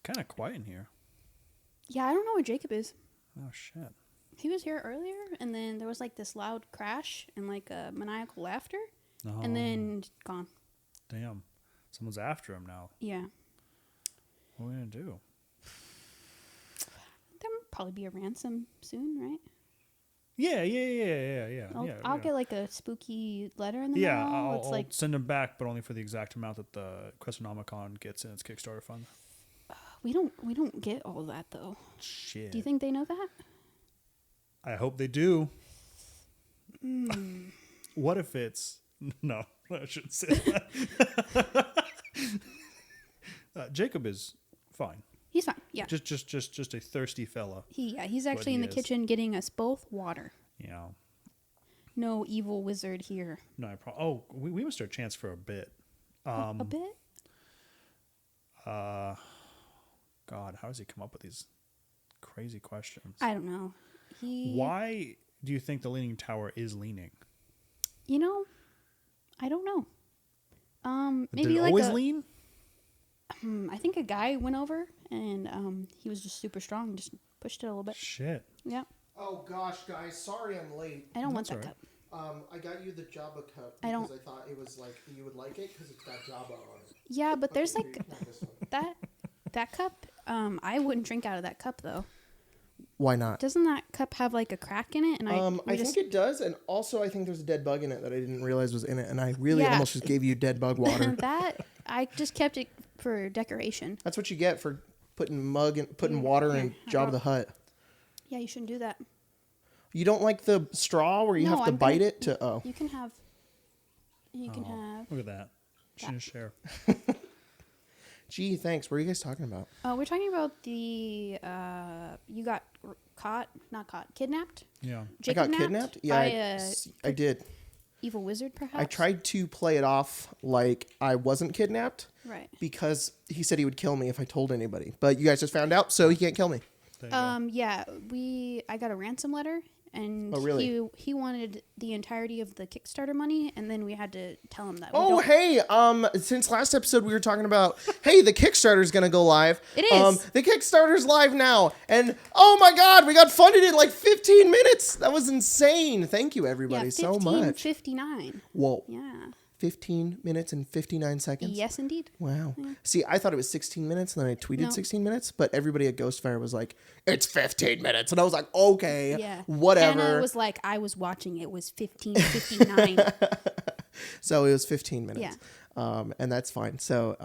kind of quiet in here. Yeah, I don't know where Jacob is. Oh, shit. He was here earlier, and then there was like this loud crash and like a maniacal laughter, and then gone. Damn. Someone's after him now. Yeah. What are we going to do? There'll probably be a ransom soon, right? Yeah. I'll get like a spooky letter in the mail. I'll send him back, but only for the exact amount that the Questonomicon gets in its Kickstarter fund. We don't get all that though. Shit. Do you think they know that? I hope they do. What if it's... No, I shouldn't say that. Jacob is fine. He's fine. Yeah. Just a thirsty fella. He's actually in the kitchen getting us both water. Yeah. No evil wizard here. No, we missed our chance for a bit. A bit? God, how does he come up with these crazy questions? I don't know. Why do you think the Leaning Tower is leaning? I don't know. Maybe Did it like always lean? I think a guy went over and he was just super strong and just pushed it a little bit. Shit. Yeah. Oh gosh, guys, sorry I'm late. I don't want that cup. I got you the Jabba cup because I thought it was like you would like it because it's got Jabba on it. Yeah, but there's like that cup. I wouldn't drink out of that cup though. Why not? Doesn't that cup have like a crack in it? And I think it does, and also I think there's a dead bug in it that I didn't realize was in it, and I really almost just gave you dead bug water. That I just kept it for decoration. That's what you get for putting water in Jabba the Hutt. Yeah, you shouldn't do that. You don't like the straw where you have to bite it to... Oh. You can have... Look at that. She didn't share. Gee, thanks. What are you guys talking about? We're talking about the... you got kidnapped? Yeah. Jake I got kidnapped? Yeah, I did. Evil wizard, perhaps? I tried to play it off like I wasn't kidnapped. Right. Because he said he would kill me if I told anybody. But you guys just found out, so he can't kill me. Yeah, I got a ransom letter. And he wanted the entirety of the Kickstarter money, and then we had to tell him that. Since last episode we were talking about, hey, the Kickstarter's gonna go live. It is. The Kickstarter's live now, and oh my God, we got funded in like 15 minutes. That was insane. Thank you, everybody, so much. 15:59. Whoa. Yeah. 15 minutes and 59 seconds? Yes, indeed. Wow. Yeah. See, I thought it was 16 minutes, and then I tweeted 16 minutes, but everybody at Ghostfire was like, it's 15 minutes. And I was like, okay, whatever. Anna was like, I was watching. It was 15:59. So it was 15 minutes. Yeah. And that's fine. So,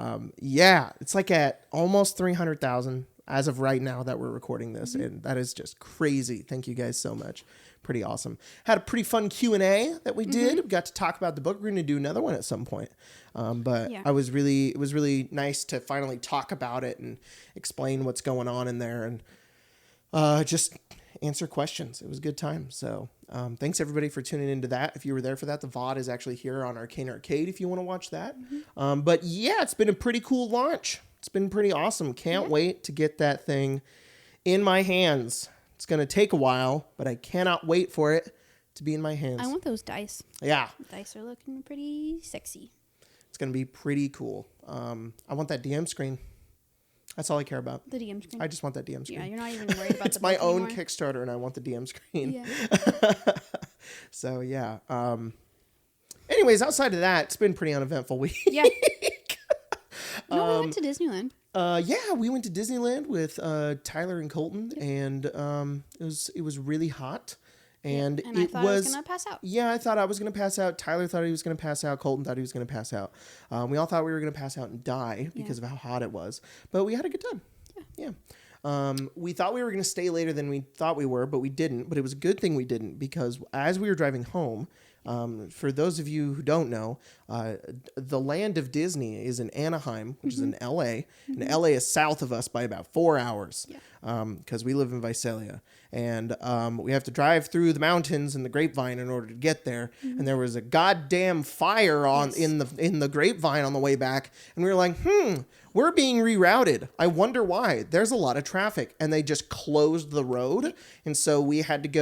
it's like at almost 300,000 as of right now that we're recording this. Mm-hmm. And that is just crazy. Thank you guys so much. Pretty awesome. Had a pretty fun Q&A that we did. We got to talk about the book. We're going to do another one at some point. It was really nice to finally talk about it and explain what's going on in there and just answer questions. It was a good time. So thanks everybody for tuning into that. If you were there for that, the VOD is actually here on Arcane Arcade if you want to watch that. Mm-hmm. It's been a pretty cool launch. It's been pretty awesome. Can't wait to get that thing in my hands. It's going to take a while, but I cannot wait for it to be in my hands. I want those dice. Yeah. The dice are looking pretty sexy. It's going to be pretty cool. I want that DM screen. That's all I care about. The DM screen? I just want that DM screen. Yeah, you're not even worried about it's my own Kickstarter, and I want the DM screen. Yeah. So, yeah. Anyways, outside of that, it's been a pretty uneventful week. Yeah. No, we went to Disneyland. We went to Disneyland with Tyler and Colton, and it was really hot. And I thought I was going to pass out. Yeah, I thought I was going to pass out. Tyler thought he was going to pass out. Colton thought he was going to pass out. We all thought we were going to pass out and die because of how hot it was. But we had a good time. Yeah. We thought we were going to stay later than we thought we were, but we didn't. But it was a good thing we didn't, because as we were driving home, for those of you who don't know, the land of Disney is in Anaheim, which is in LA. And LA is south of us by about 4 hours, because we live in Visalia. And we have to drive through the mountains and the grapevine in order to get there. And there was a goddamn fire in the grapevine on the way back. And we were like, we're being rerouted. I wonder why. There's a lot of traffic. And they just closed the road. And so we started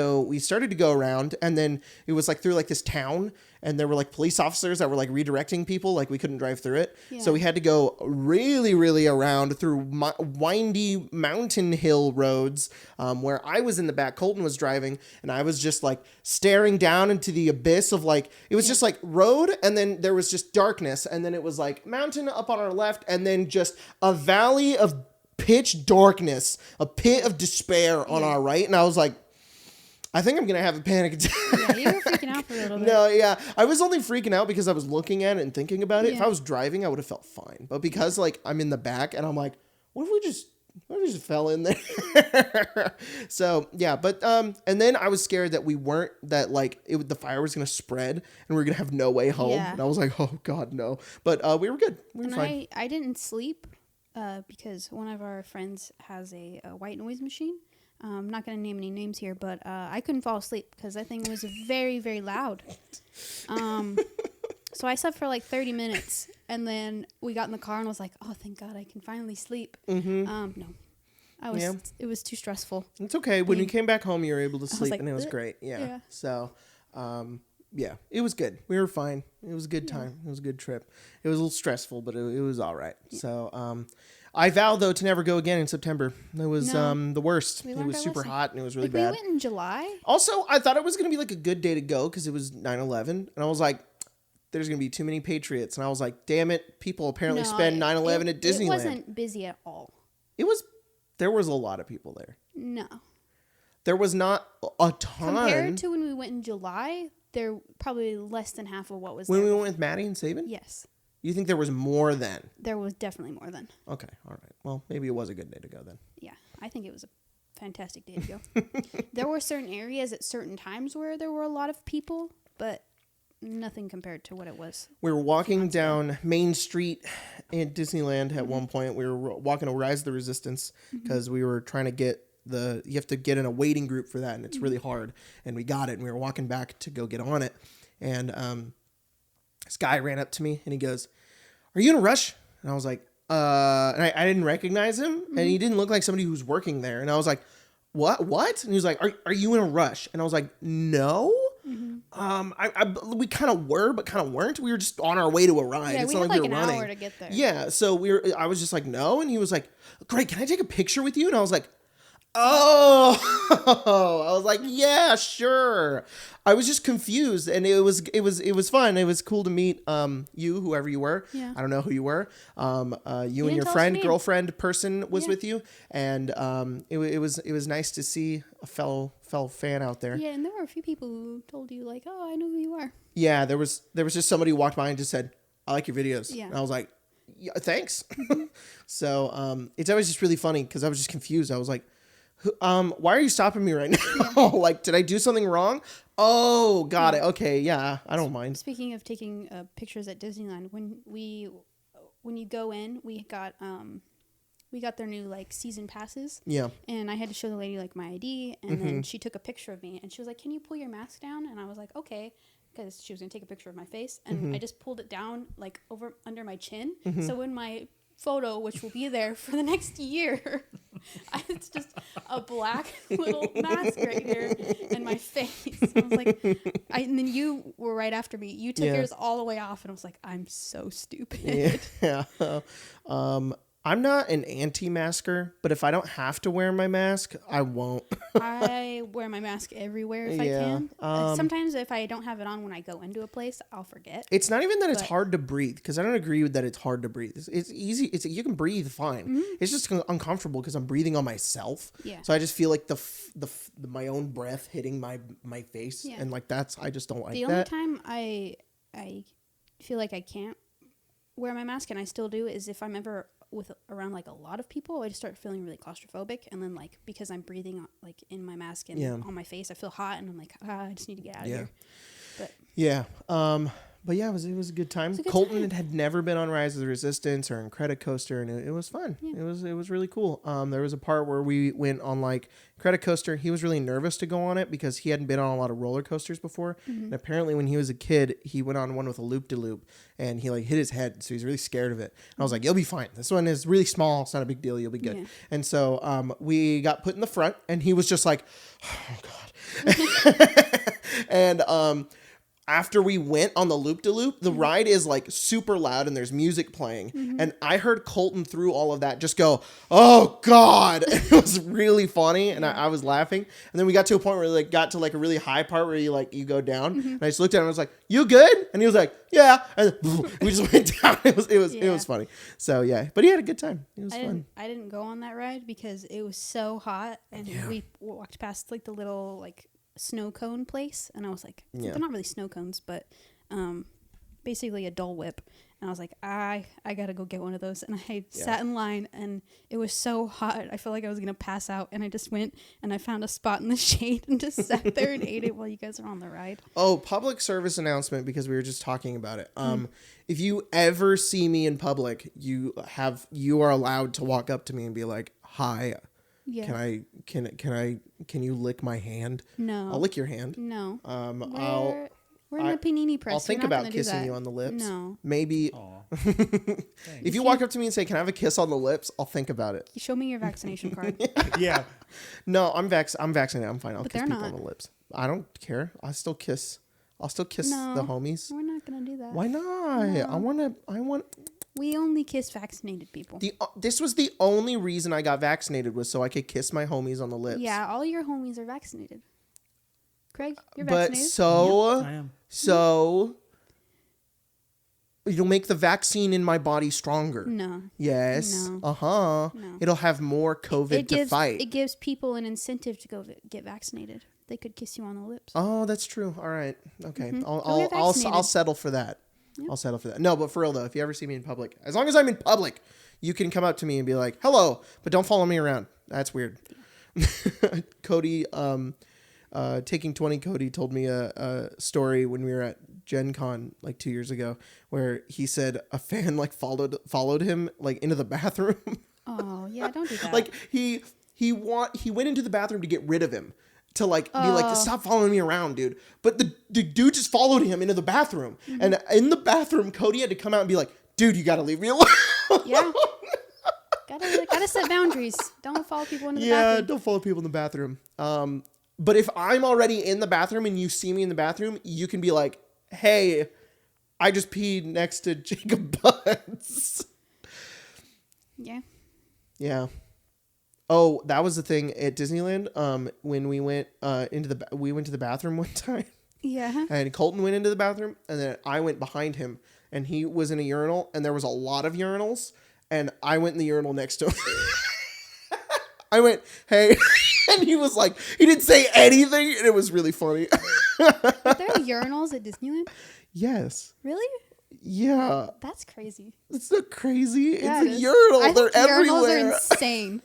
to go around, and then it was like through like this town. and there were like police officers that were like redirecting people, like we couldn't drive through it. Yeah. So we had to go really, really around through windy mountain hill roads, where I was in the back, Colton was driving, and I was just like staring down into the abyss of like, it was just like road, and then there was just darkness, and then it was like mountain up on our left, and then just a valley of pitch darkness, a pit of despair on our right. And I was like, I think I'm going to have a panic attack. Yeah, you were freaking out for a little bit. No, yeah. I was only freaking out because I was looking at it and thinking about it. Yeah. If I was driving, I would have felt fine. But because like I'm in the back and I'm like, what if we just fell in there? So yeah, but and then I was scared that the fire was going to spread and we were going to have no way home. Yeah. And I was like, oh God, no. But we were good. We were fine. I didn't sleep because one of our friends has a white noise machine. I'm not going to name any names here, but I couldn't fall asleep because that thing was very, very loud. So I slept for like 30 minutes, and then we got in the car and was like, oh, thank God I can finally sleep. Mm-hmm. No. It was too stressful. It's okay. When you came back home, you were able to sleep, like, and it was great. Yeah. Yeah. So, yeah, it was good. We were fine. It was a good time. It was a good trip. It was a little stressful, but it was all right. Yeah. So, I vow though to never go again in September. It was the worst. It was super hot and it was really bad. We went in July. Also, I thought it was going to be like a good day to go because it was 9/11, and I was like, there's going to be too many patriots, and I was like, damn it, people apparently spend 9/11 at Disneyland. It wasn't busy at all. There was a lot of people there. No. There was not a ton. Compared to when we went in July, there probably less than half of what was when there. we went with Maddie and Saban? Yes. You think there was more then? There was definitely more then. Okay, all right. Well, maybe it was a good day to go then. Yeah, I think it was a fantastic day to go. There were certain areas at certain times where there were a lot of people, but nothing compared to what it was. We were walking down Main Street in Disneyland at one point. We were walking to Rise of the Resistance because we were trying to get you have to get in a waiting group for that, and it's really hard. And we got it, and we were walking back to go get on it. And this guy ran up to me, and he goes, "Are you in a rush?" And I was like, and I didn't recognize him, and he didn't look like somebody who was working there. And I was like, what? And he was like, are you in a rush? And I was like, no. We kind of were, but kind of weren't. We were just on our way to a ride. Yeah, it's we not had like like we were an running. hour to get there. Yeah, so I was just like, no. And he was like, great, can I take a picture with you? And I was like, oh, I was like, yeah, sure. I was just confused, and it was fun. It was cool to meet you, whoever you were. Yeah. I don't know who you were. You and your friend, girlfriend person was with you, and it was nice to see a fellow fan out there. Yeah, and there were a few people who told you like, oh, I know who you are. Yeah, there was just somebody who walked by and just said, I like your videos. Yeah. And I was like, yeah, thanks. So it's always just really funny because I was just confused. I was like, why are you stopping me right now? Yeah. Like, did I do something wrong? Oh, got it. Okay, yeah, I don't mind. Speaking of taking pictures at Disneyland, when you go in, we got their new like season passes. Yeah. And I had to show the lady like my ID, and then she took a picture of me, and she was like, "Can you pull your mask down?" And I was like, "Okay," because she was gonna take a picture of my face, and I just pulled it down like over under my chin. So in my photo, which will be there for the next year, it's just a black little mask right here in my face. I was like, and then you were right after me. You took yours all the way off, and I was like, I'm so stupid. Yeah. I'm not an anti-masker, but if I don't have to wear my mask, I won't. I wear my mask everywhere if I can. Sometimes if I don't have it on when I go into a place, I'll forget. It's not even that it's hard to breathe, because I don't agree with that it's hard to breathe. It's easy. You can breathe fine. It's just uncomfortable because I'm breathing on myself. Yeah. So I just feel like my own breath hitting my face, and like I just don't like that. The only time I feel like I can't wear my mask, and I still do, is if I'm ever around like a lot of people, I just start feeling really claustrophobic, and then like because I'm breathing like in my mask and on my face, I feel hot, and I'm like, I just need to get out of here. But yeah, it was a good time. Colton had never been on Rise of the Resistance or in Credit Coaster, and it was fun. Yeah. It was really cool. There was a part where we went on like Credit Coaster. He was really nervous to go on it because he hadn't been on a lot of roller coasters before. And apparently when he was a kid, he went on one with a loop-de-loop, and he like hit his head, so he's really scared of it. And I was like, you'll be fine. This one is really small. It's not a big deal. You'll be good. Yeah. And so we got put in the front, and he was just like, oh, God. And after we went on the loop-de-loop, the ride is like super loud and there's music playing. And I heard Colton through all of that just go, "Oh God." It was really funny. And I was laughing. And then we got to a point where like got to like a really high part where you go down. And I just looked at him and I was like, "You good?" And he was like, "Yeah." And we just went down. It was funny. So yeah, but he had a good time. It was fun. I didn't go on that ride because it was so hot, and we walked past like the little like snow cone place, and I was like, they're not really snow cones, but basically a Dole Whip, and I was like, I gotta go get one of those, and I sat in line, and it was so hot, I felt like I was gonna pass out, and I just went and I found a spot in the shade and just sat there and ate it while you guys are on the ride. Oh, public service announcement, because we were just talking about it. If you ever see me in public, you are allowed to walk up to me and be like, "Hi, can you lick my hand?" No. I'll lick your hand. No. We're in I- the panini press. I'll think about kissing you on the lips. No. Maybe. If you walk up to me and say, "Can I have a kiss on the lips?" I'll think about it. You show me your vaccination card. Yeah. No, I'm vaccinated. I'm fine. I'll But kiss they're people not. on the lips. I don't care. I'll still kiss No. the homies. We're not gonna do that. Why not? No. I want. We only kiss vaccinated people. This was the only reason I got vaccinated, was so I could kiss my homies on the lips. Yeah, all your homies are vaccinated. Craig, you're But vaccinated? I am. So it'll make the vaccine in my body stronger. No. Yes. No. Uh-huh. No. It'll have more COVID to fight. It gives people an incentive to go get vaccinated. They could kiss you on the lips. Oh, that's true. All right. Okay. Go get I'll vaccinated. settle for that. Yep. I'll settle for that. No, but for real though, if you ever see me in public, as long as I'm in public, you can come up to me and be like, "Hello," but don't follow me around. That's weird. Cody, Taking 20 Cody told me a story when we were at Gen Con like 2 years ago, where he said a fan like followed him like into the bathroom. Oh, yeah, don't do that. Like he went into the bathroom to get rid of him, to like be like, "Stop following me around, dude." But the dude just followed him into the bathroom. And in the bathroom, Cody had to come out and be like, "Dude, you got to leave me alone." Yeah. Gotta set boundaries. Don't follow people into the Yeah, bathroom. don't follow people in the bathroom. But if I'm already in the bathroom and you see me in the bathroom, you can be like, "Hey, I just peed next to Jacob Butts." Yeah. Yeah. Oh, that was the thing at Disneyland. When we went we went to the bathroom one time. Yeah. And Colton went into the bathroom, and then I went behind him, and he was in a urinal, and there was a lot of urinals, and I went in the urinal next to him. I went, "Hey," and he was like, he didn't say anything, and it was really funny. Are there urinals at Disneyland? Yes. Really? Yeah. That's crazy. It's not crazy. Yeah, it's it a is. urinal. I They're think everywhere. urinals are insane.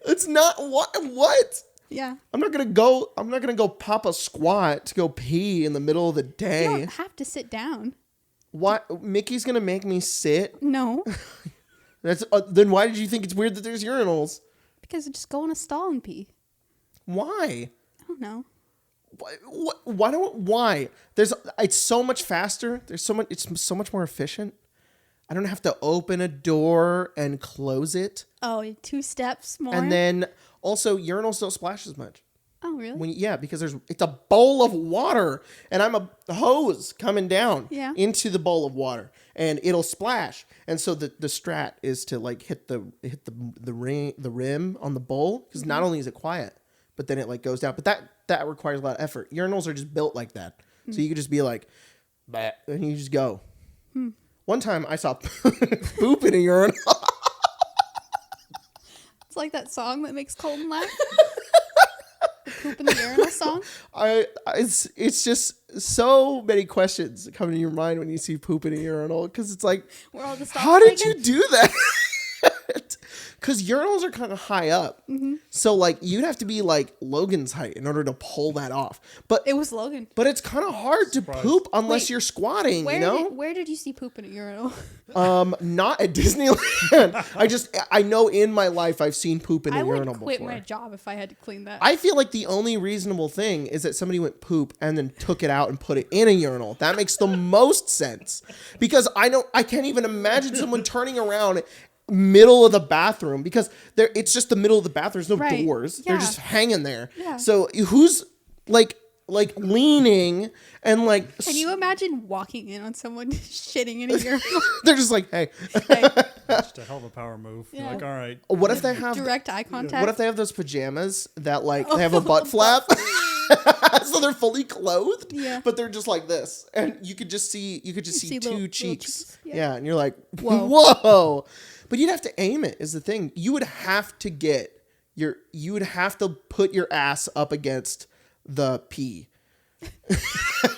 It's not what? Yeah. I'm not gonna go pop a squat to go pee in the middle of the You day. don't have to sit down. What? Mickey's gonna make me sit? No. That's then why did you think it's weird that there's urinals? Because just go in a stall and pee. Why? I don't know. Why? It's so much faster. It's so much more efficient. I don't have to open a door and close it. Oh, 2 steps more? And then also urinals don't splash as much. Oh, really? Because it's a bowl of water, and I'm a hose coming down into the bowl of water, and it'll splash. And so the strat is to like hit the rim on the bowl, because not only is it quiet, but then it like goes down. But that requires a lot of effort. Urinals are just built like that, so you could just be like, "Bah," and you just go. One time I saw poop in a urinal. It's like that song that makes Colton laugh. The poop in the urinal song. It's just so many questions come to your mind when you see poop in a urinal, because it's like, We're all just how did you do that? Because urinals are kind of high up, so like you'd have to be like Logan's height in order to pull that off. But It was Logan. but it's kind of hard to poop unless you're squatting. Where did you see poop in a urinal? Not at Disneyland. I know in my life I've seen poop in a I would urinal quit before. my job if I had to clean that. I feel like the only reasonable thing is that somebody went poop and then took it out and put it in a urinal. That makes the most sense, because I can't even imagine someone turning around middle of the bathroom, because it's just the middle of the bathroom. There's no doors. Yeah. They're just hanging there. Yeah. So who's like, like leaning and like. Can you imagine walking in on someone shitting in a urinal? They're just like, hey. Just a hell of a power move. Yeah. You're like, all right. What if they have direct eye contact? What if they have those pajamas that like they have a butt flap? So they're fully clothed, but they're just like this, and you could just see two cheeks. Yeah, and you're like, whoa. But you'd have to aim it. Is the thing. You would have to put your ass up against the pee.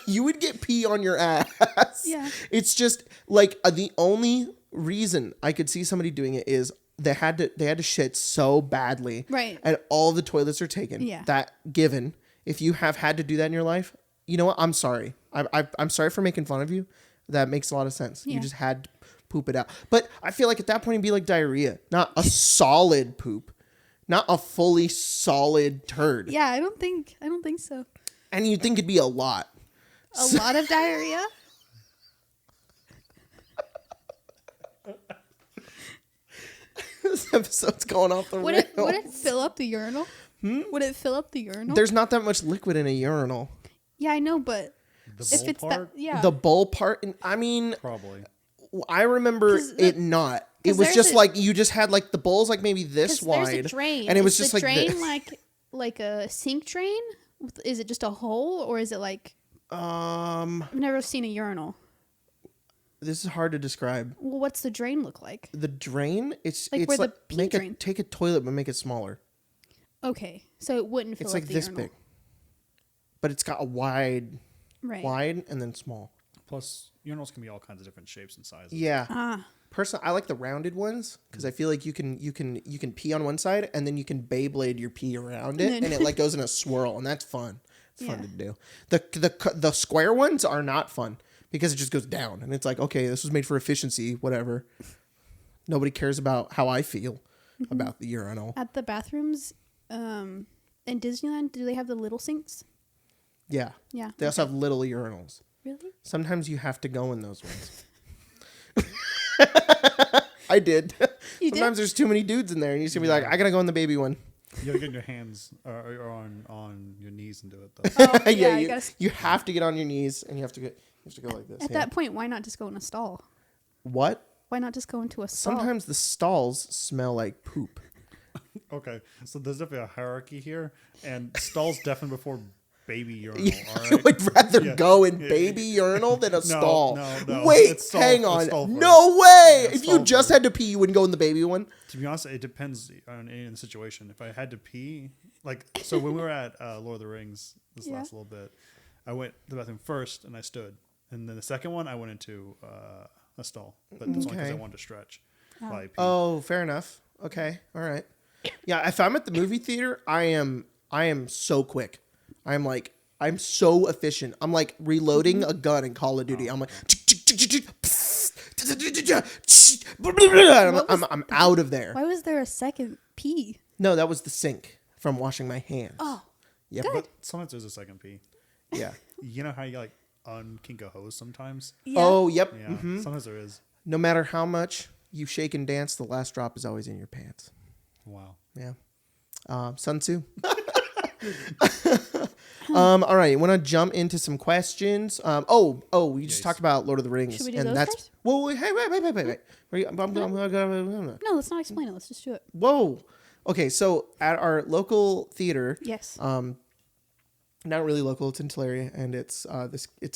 You would get pee on your ass. Yeah. It's just like the only reason I could see somebody doing it is they had to shit so badly, right? And all the toilets are taken. Yeah. That given, if you have had to do that in your life, you know what? I'm sorry. I'm sorry for making fun of you. That makes a lot of sense. Yeah. You just had to poop it out. But I feel like at that point it'd be like diarrhea, not a solid poop, not a fully solid turd. Yeah, I don't think so. And you'd think it'd be a lot. A lot of diarrhea? This episode's going off the rails. Would it fill up the urinal? Would it fill up the urinal? There's not that much liquid in a urinal. Yeah, I know, but if it's part? The bowl part, I mean, probably. I remember it not. It was just like you just had like the bowls like maybe this wide. There's a drain, and it was just like drain this. like a sink drain. Is it just a hole, or is it like? I've never seen a urinal. This is hard to describe. Well, what's the drain look like? The drain, it's where like the pee drain. take a toilet but make it smaller. Okay, so it wouldn't fill up the urinal. It's like this big, but it's got a wide and then small. Plus, urinals can be all kinds of different shapes and sizes. Yeah. Personally, I like the rounded ones because I feel like you can pee on one side and then you can Beyblade your pee around it and it like goes in a swirl and that's fun. It's fun to do. The square ones are not fun because it just goes down and it's like, okay, this was made for efficiency, whatever. Nobody cares about how I feel about the urinal. At the bathrooms in Disneyland, do they have the little sinks? Yeah. Yeah. They also have little urinals. Really? Sometimes you have to go in those ones. I did. Sometimes there's too many dudes in there, and you should be like, I gotta go in the baby one. You gotta get your hands or on your knees and do it though. You have to get on your knees, and you have to go like this. At that point, why not just go in a stall? What? Why not just go into a stall? Sometimes the stalls smell like poop. Okay, so there's definitely a hierarchy here, and stalls definitely before baby urinal. All right? I would rather go in baby urinal than a stall. No. Wait, hang on. No way. Yeah, if you just had to pee, you wouldn't go in the baby one? To be honest, it depends on the situation. If I had to pee, so when we were at Lord of the Rings this last little bit, I went to the bathroom first and I stood. And then the second one, I went into a stall. But that's only because I wanted to stretch. Oh, fair enough. Okay. All right. Yeah, if I'm at the movie theater, I am so quick. I'm so efficient. I'm like reloading a gun in Call of Duty. I'm like, I'm out of there. Why was there a second pee? No, that was the sink from washing my hands. Oh, yep. But sometimes there's a second pee. Yeah. You know how you like unkink a hose sometimes? Yeah. Oh, yep. Yeah. Mm-hmm. Sometimes there is. No matter how much you shake and dance, the last drop is always in your pants. Wow. Yeah. Sun Tzu. All right, want to jump into some questions? We just talked about Lord of the Rings. Should we do those first? Whoa, wait. No, let's not explain it. Let's just do it. Whoa. Okay, so at our local theater, yes. Not really local, it's in Tulare, and it's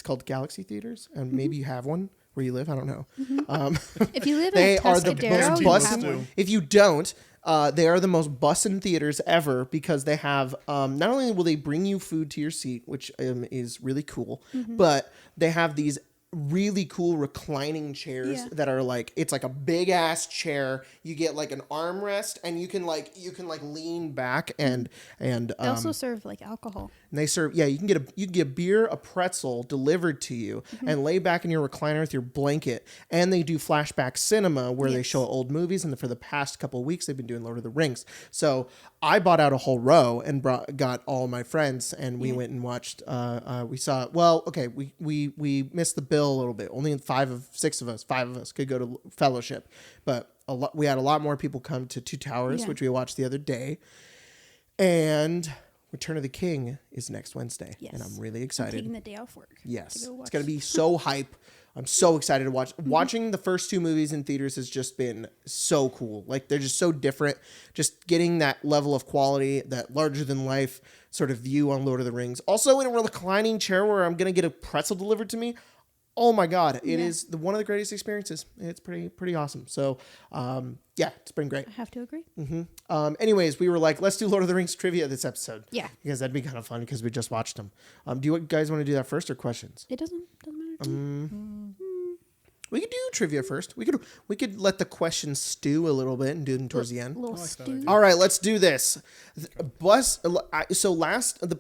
called Galaxy Theaters, and maybe you have one where you live. I don't know. If you live in Tuscadero, you have one. If you don't, they are the most bussin' theaters ever because they have not only will they bring you food to your seat, which is really cool, but they have these really cool reclining chairs that are like, it's like a big ass chair. You get like an armrest and you can lean back and they also serve like alcohol. And they serve, you can get a beer, a pretzel delivered to you and lay back in your recliner with your blanket. And they do flashback cinema where they show old movies. And for the past couple of weeks, they've been doing Lord of the Rings. So I bought out a whole row and got all my friends and we went and watched, we missed the bill a little bit. Only 5 of us could go to Fellowship. But we had a lot more people come to Two Towers, which we watched the other day. And Return of the King is next Wednesday. Yes. And I'm really I'm excited. taking the day off work. Yes. To go It's going to be so hype. I'm so excited to watch. Watching the first 2 movies in theaters has just been so cool. Like, they're just so different. Just getting that level of quality, that larger-than-life sort of view on Lord of the Rings. Also, in a reclining chair where I'm going to get a pretzel delivered to me. Oh, my God. It is one of the greatest experiences. It's pretty awesome. So, yeah, it's been great. I have to agree. Anyways, we were like, let's do Lord of the Rings trivia this episode. Yeah. Because that'd be kind of fun because we just watched them. Do you guys want to do that first or questions? It doesn't matter to me. We could do trivia first. We could let the questions stew a little bit and do them towards the end. Little stew. All right, let's do this. The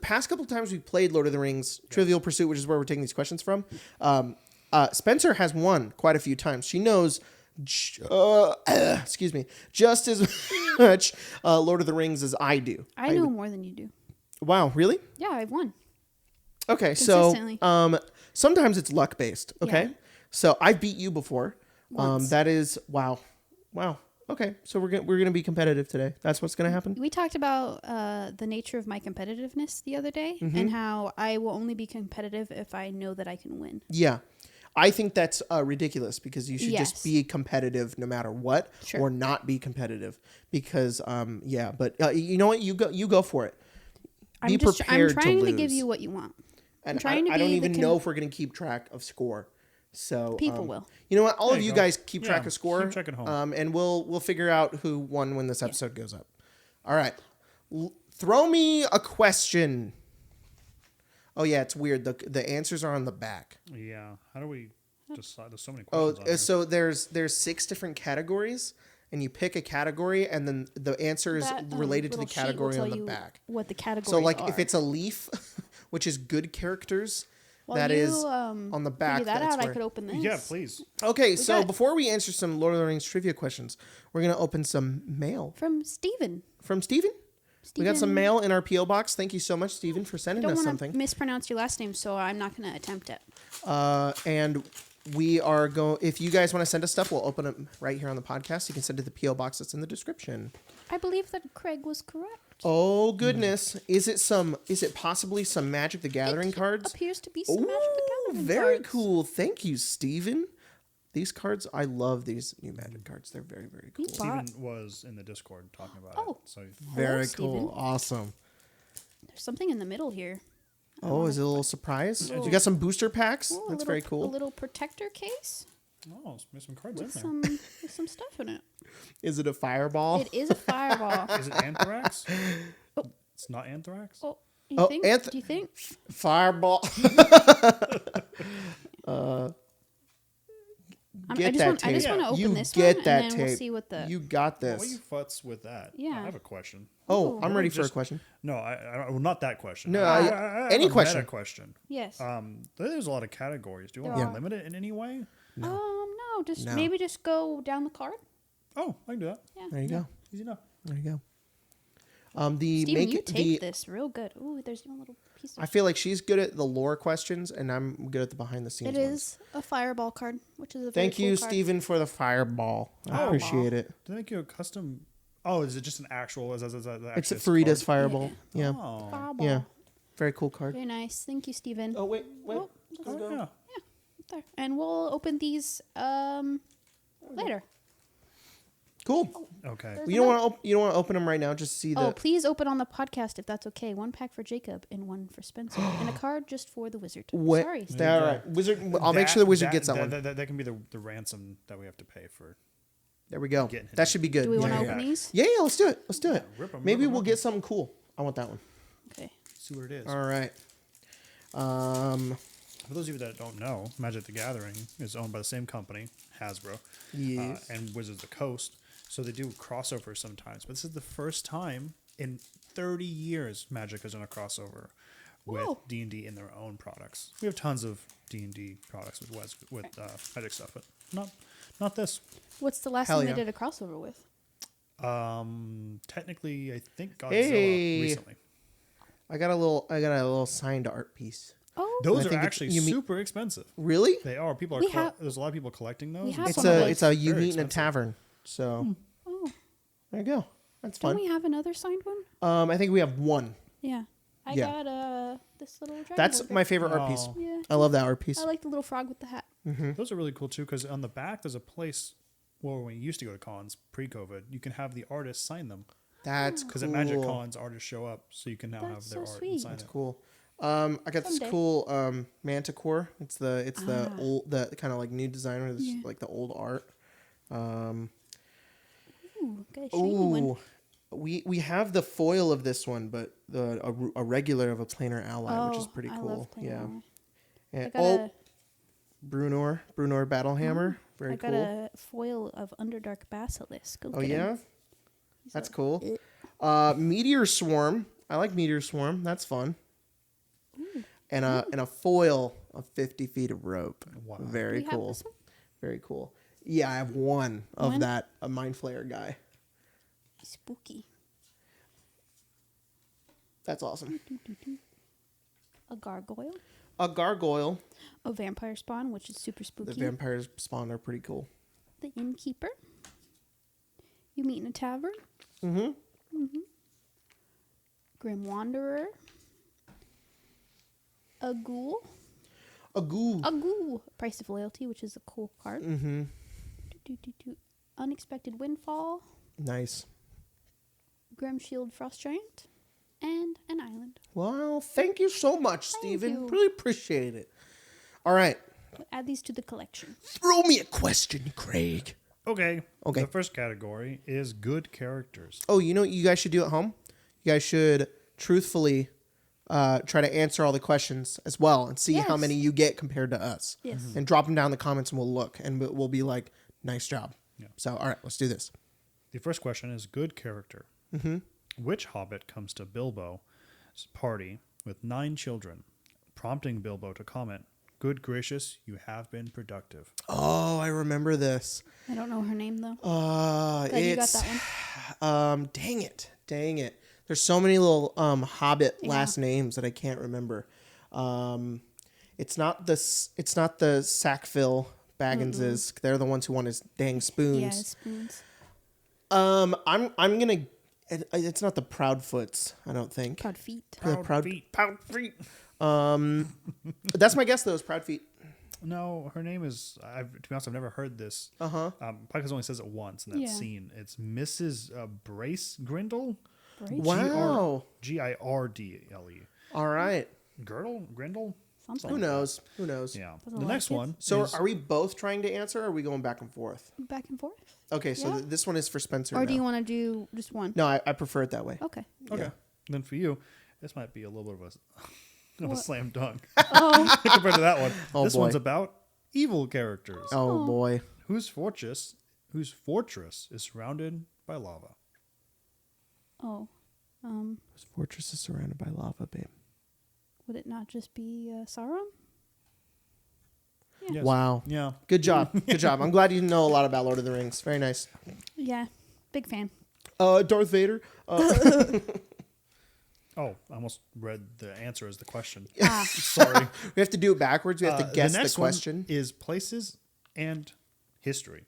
past couple times we played Lord of the Rings Trivial Pursuit, which is where we're taking these questions from. Spencer has won quite a few times. She knows, excuse me, just as much Lord of the Rings as I do. I know more than you do. Wow, really? Yeah, I've won. Okay, so Consistently. sometimes it's luck based. Okay, Yeah. so I've beat you before. Once. That is wow. Okay, so we're gonna be competitive today. That's what's gonna happen. We talked about the nature of my competitiveness the other day and how I will only be competitive if I know that I can win. Yeah, I think that's ridiculous because you should just Yes. be competitive no matter what, Sure. or not be competitive because But you know what? You go for it. Be I'm prepared trying to to lose. give you what you want. And trying to I don't be even the know if we're going to keep track of score. So People will. You know what? All There of you you go. guys keep track Yeah, of score. keep track at home. And we'll figure out who won when this episode goes up. All right. Throw me a question. Oh yeah, it's weird. The answers are on the back. Yeah. How do we decide? There's so many Oh, questions. on here. so there's 6 different categories, and you pick a category, and then the answer is That, related to the little sheet will category tell on the you back. What the categories So like are. if it's a leaf, which is good characters, While that you, is on the back. Figure that that's out, I where- could open this. Yeah, please. Okay, so got- before we answer some Lord of the Rings trivia questions, we're going to open some mail From Steven. from Steven. We got some mail in our P.O Box. Thank you so much, Steven, for I sending don't us want something. to mispronounce your last name, so I'm not going to attempt it. And we are going, if you guys want to send us stuff, we'll open it right here on the podcast. You can send it to the P.O Box that's in the description. I believe that Craig was correct. Oh, goodness. Is it possibly some Magic the Gathering cards? Appears to be some Magic the Gathering very cards. cool. Thank you, Steven. These cards, I love these new Magic cards. They're very, very cool. Steven was in the Discord talking about Oh. it. So Very Steven. cool. Awesome. There's something in the middle here. Oh, is it a little surprise? You got some booster packs. Oh, That's a very little, cool. A little protector case there's some cards in with there. some stuff in it. Is it a fireball? It is a fireball. Is it anthrax? It's not anthrax? Oh, Oh, think? Do you think? Fireball. I just want to open You this get one, that and then tape. we'll see what the. You got What are this. you futz with that? Yeah. I have a question. Oh, I'm ready for a Just- question. No, well, not that question. No, I have any a question. meta question. Yes. There's a lot of categories. Do you want There to are. limit it in any way? No, just No. maybe just go down the card. Oh, I can do that. Yeah. There you go. Easy enough. There you go. The Steven, make you it take the. this real good. Ooh, there's one little piece. I feel like she's good at the lore questions, and I'm good at the behind the scenes. It ones. is a fireball card, which is a very Thank you, cool card. Steven, for the fireball. I Fireball. appreciate it. Do they make you a custom? Oh, is it just an actual? Is It's a actually Farida's card? fireball. Yeah. Oh, Fireball. Yeah. Very cool card. Very nice. Thank you, Steven. Oh wait. Oh, oh yeah. there. And we'll open these later. Cool. Okay. You don't want to open them right now. Just see the. Oh, please open on the podcast if that's okay. 1 pack for Jacob and 1 for Spencer, and a card just for the wizard. What? Sorry. All right, wizard. I'll make sure the wizard gets that one. That can be the ransom that we have to pay for. There we go. Getting it. That should be good. Do we want to yeah. open these? Yeah, let's do it. Let's do it. rip 'em, Maybe rip 'em, we'll rip get something cool. I want that one. Okay. See what it is. All right. For those of you that don't know, Magic the Gathering is owned by the same company, Hasbro, Yes. and Wizards of the Coast. So they do crossovers sometimes. But this is the first time in 30 years Magic has done a crossover with Whoa. D&D in their own products. We have tons of D&D products with Magic stuff, but not this. What's the last Hell thing yeah. they did a crossover with? Technically, I think Godzilla Hey. recently. I got a little signed art piece. Oh, Those I are think it's- actually you mean- super expensive. Really? They are. People are. We have- There's a lot of people collecting those. We have It's one of a those. it's a you Very meet in a expensive. tavern. So oh. there you go. That's Don't fun. we have another signed one? I think we have one. Yeah. I got this little dragon. That's my favorite art piece. Yeah. I love that art piece. I like the little frog with the hat. Mm-hmm. Those are really cool too, because on the back there's a place where when we used to go to cons pre-COVID, you can have the artists sign them. That's Because cool. at Magic Cons, artists show up, so you can now have their art and sign That's it. cool. I got this cool Manticore. It's the old, the kind of like new design, with like the old art. We have the foil of this one, but a regular of a planar ally, which is pretty cool. Yeah. And, Brunor Battle Hammer. Very cool. I got a foil of Underdark Basilisk. Oh yeah, that's cool. Meteor Swarm. I like Meteor Swarm. That's fun. Ooh. And a foil of 50 feet of rope. Wow. Very cool. Very cool. Yeah, I have one of that, a Mind Flayer guy. Spooky. That's awesome. A gargoyle. A gargoyle. A vampire spawn, which is super spooky. The vampire spawn are pretty cool. The innkeeper. You meet in a tavern. Mm-hmm. Grim Wanderer. A ghoul. A ghoul. A ghoul. Price of Loyalty, which is a cool card. Mm-hmm. Unexpected Windfall. Nice. Grim Shield Frost Giant. And an island. Well, thank you so much, Steven. Really appreciate it. All right. We'll add these to the collection. Throw me a question, Craig. Okay. Okay. The first category is good characters. Oh, you know what you guys should do at home? You guys should truthfully try to answer all the questions as well and see how many you get compared to us. Yes. Mm-hmm. And drop them down in the comments and we'll look and we'll be like, nice job. Yeah. So, all right, let's do this. The first question is good character. Mm-hmm. Which hobbit comes to Bilbo's party with 9 children, prompting Bilbo to comment, "Good gracious, you have been productive." Oh, I remember this. I don't know her name, though. You got that one. Dang it. There's so many little hobbit last names that I can't remember. It's not the Sackville Bagginses. Mm-mm. They're the ones who want his dang spoons. Yeah, his spoons. I'm gonna. It's not the Proudfoots, I don't think. Proud Feet. Proud Feet. That's my guess, though, is Proud Feet. No, her name is, to be honest, I've never heard this. Uh-huh. Podcast only says it once in that scene. It's Mrs. Brace Grindle. Brace? Wow. Girdle. All right. Grindle? Something. Who knows? Yeah. Doesn't The next one. So are we both trying to answer, or are we going back and forth? Back and forth? Okay, so this one is for Spencer. Or do you want to do just one? No, I prefer it that way. Okay. Okay. Then for you, this might be a little bit of a slam dunk Oh. compared to that one. Oh, this boy. one's about evil characters. Oh, boy. Whose fortress is surrounded by lava. Oh. This fortress is surrounded by lava, babe. Would it not just be Sauron? Yeah. Yes. Wow. Yeah. Good job. Good job. I'm glad you know a lot about Lord of the Rings. Very nice. Yeah. Big fan. Darth Vader. Oh, I almost read the answer as the question. Ah. Sorry. We have to do it backwards. We have to guess the next question. One is places and history.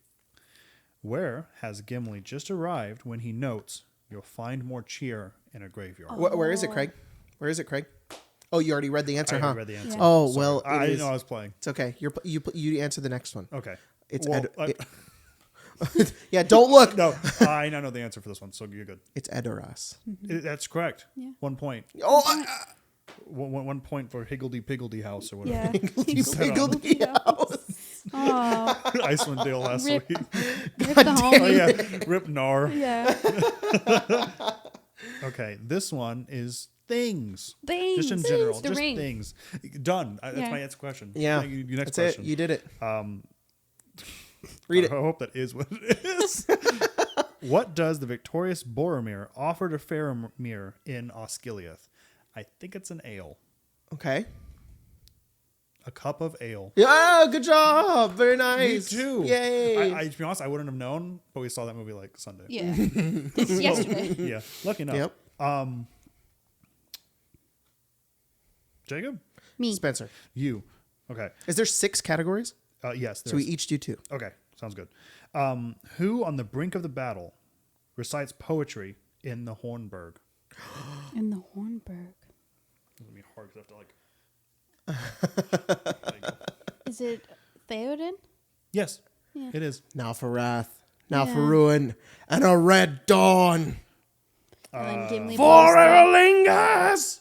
Where has Gimli just arrived when he notes you'll find more cheer in a graveyard? Where is it, Craig? Where is it, Craig? Oh, you already read the answer, I huh? already read the answer. Yeah. Oh, Sorry. well, I didn't know I was playing. It's okay. You answer the next one. Okay. Yeah, don't look. No, I now know the answer for this one, so you're good. It's Edoras. That's correct. Yeah. 1 point. Oh, 1 point for Higgledy Piggledy House or whatever. Yeah. Higgledy house. Oh. Icewind Dale last week. Rip the homie. Oh yeah, Rip Nar. Yeah. Okay, this one is things. Things. Just in general, The just ring. things. Done. That's Yeah. my next question. Yeah, Your next that's question. it. You did it. Read it. I hope that is what it is. What does the victorious Boromir offer to Faramir in Osgiliath? I think it's an ale. Okay. A cup of ale. Yeah, good job. Very nice. Me too. Yay. To be honest, I wouldn't have known, but we saw that movie like Sunday. Yeah. This is yesterday. Yeah. Lucky enough. Yep. Jacob? Me. Spencer. You. Okay. Is there 6 categories? Yes. So we each do 2. Okay. Sounds good. Who on the brink of the battle recites poetry in the Hornburg? In the Hornburg. hard because I have to like. There you go. Is it Theoden? Yes, Yeah. it is. Now for wrath, now for ruin, and a red dawn. And then Gimli For blows the- Erlingus!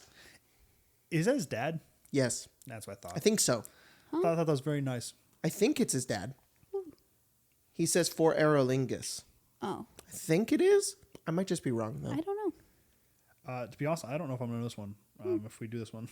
Is that his dad? Yes, That's what I thought. I think so. I thought that was very nice. I think it's his dad. He says for Aerolingus. Oh, I think it is. I might just be wrong though. I don't know. To be honest, I don't know if I'm gonna know this one. If we do this one,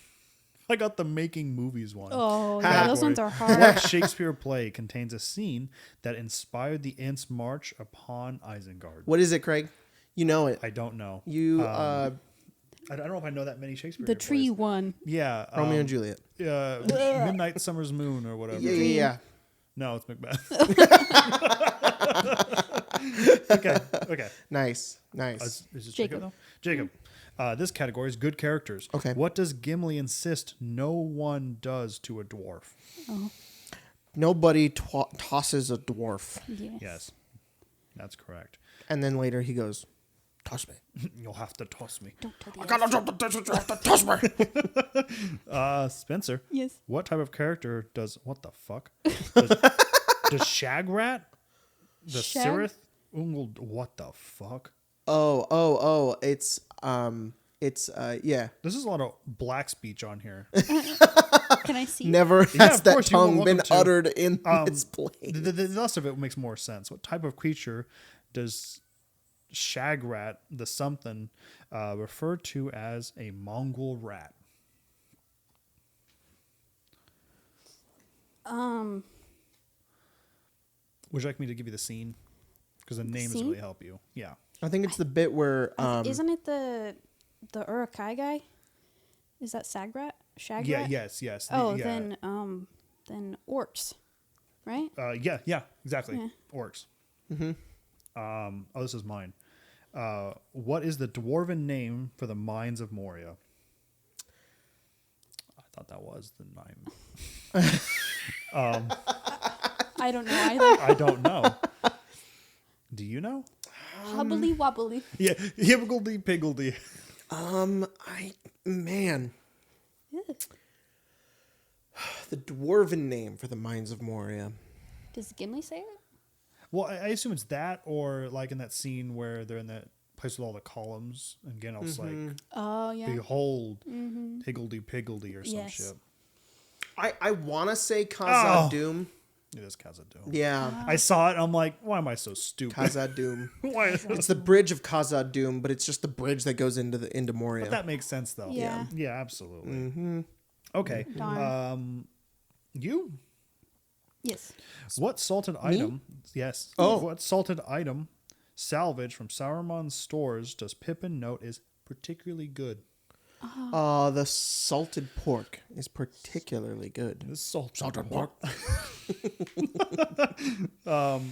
I got the making movies one. Oh, yeah, those ones are hard. What Shakespeare play contains a scene that inspired the Ents' march upon Isengard? What is it, Craig? You know it. I don't know. You I don't know if I know that many Shakespeare. The tree plays. one. Yeah, Romeo and Juliet. Midnight Summer's Moon or whatever. Yeah. No, it's Macbeth. Okay. Nice. Is it Jacob. Jacob? Jacob. This category is good characters. Okay. What does Gimli insist no one does to a dwarf? Oh, Nobody tosses a dwarf. Yes, that's correct. And then later he goes, toss me. You'll have to toss me. don't tell the I gotta drop the dishes, you have to toss me. Spencer. Yes. What type of character does what the fuck? Does Shagrat? The Shag? Sirith? What the fuck? Oh, it's yeah. This is a lot of black speech on here. Can I see? Never Yeah, has of that course, you're tongue welcome been to. uttered in its place. The rest of it makes more sense. What type of creature does Shagrat, the something, refer to as a Mongol rat? Would you like me to give you the scene? Because the name doesn't scene? really help you. Yeah. I think it's the bit where Isn't it the Uruk-hai guy? Is that Shagrat? Yeah. Yes. Oh, yeah. then orcs, right? Yeah. Exactly. Yeah. Orcs. Mm-hmm. This is mine. What is the dwarven name for the mines of Moria? I thought that was the name. I don't know either. I don't know. Do you know? Hubbly wobbly. Yeah, higgledy piggledy. man, Ew. the dwarven name for the Mines of Moria. Does Gimli say it? Well, I assume it's that, or like in that scene where they're in that place with all the columns, and Gandalf's like, Oh yeah. "Behold, higgledy piggledy" or some Yes. shit. I want to say Khazad Doom. It is Khazad-dûm. Yeah, I saw it. And I'm like, why am I so stupid? Khazad Doom. Why? It's the bridge of Khazad Doom, but it's just the bridge that goes into Moria. But that makes sense, though. Yeah. Yeah, absolutely. Okay. Darn. You? Yes. What salted item? Yes. Oh. What salted item salvage from Sauron's stores does Pippin note is particularly good? The salted pork is particularly good. This salted pork.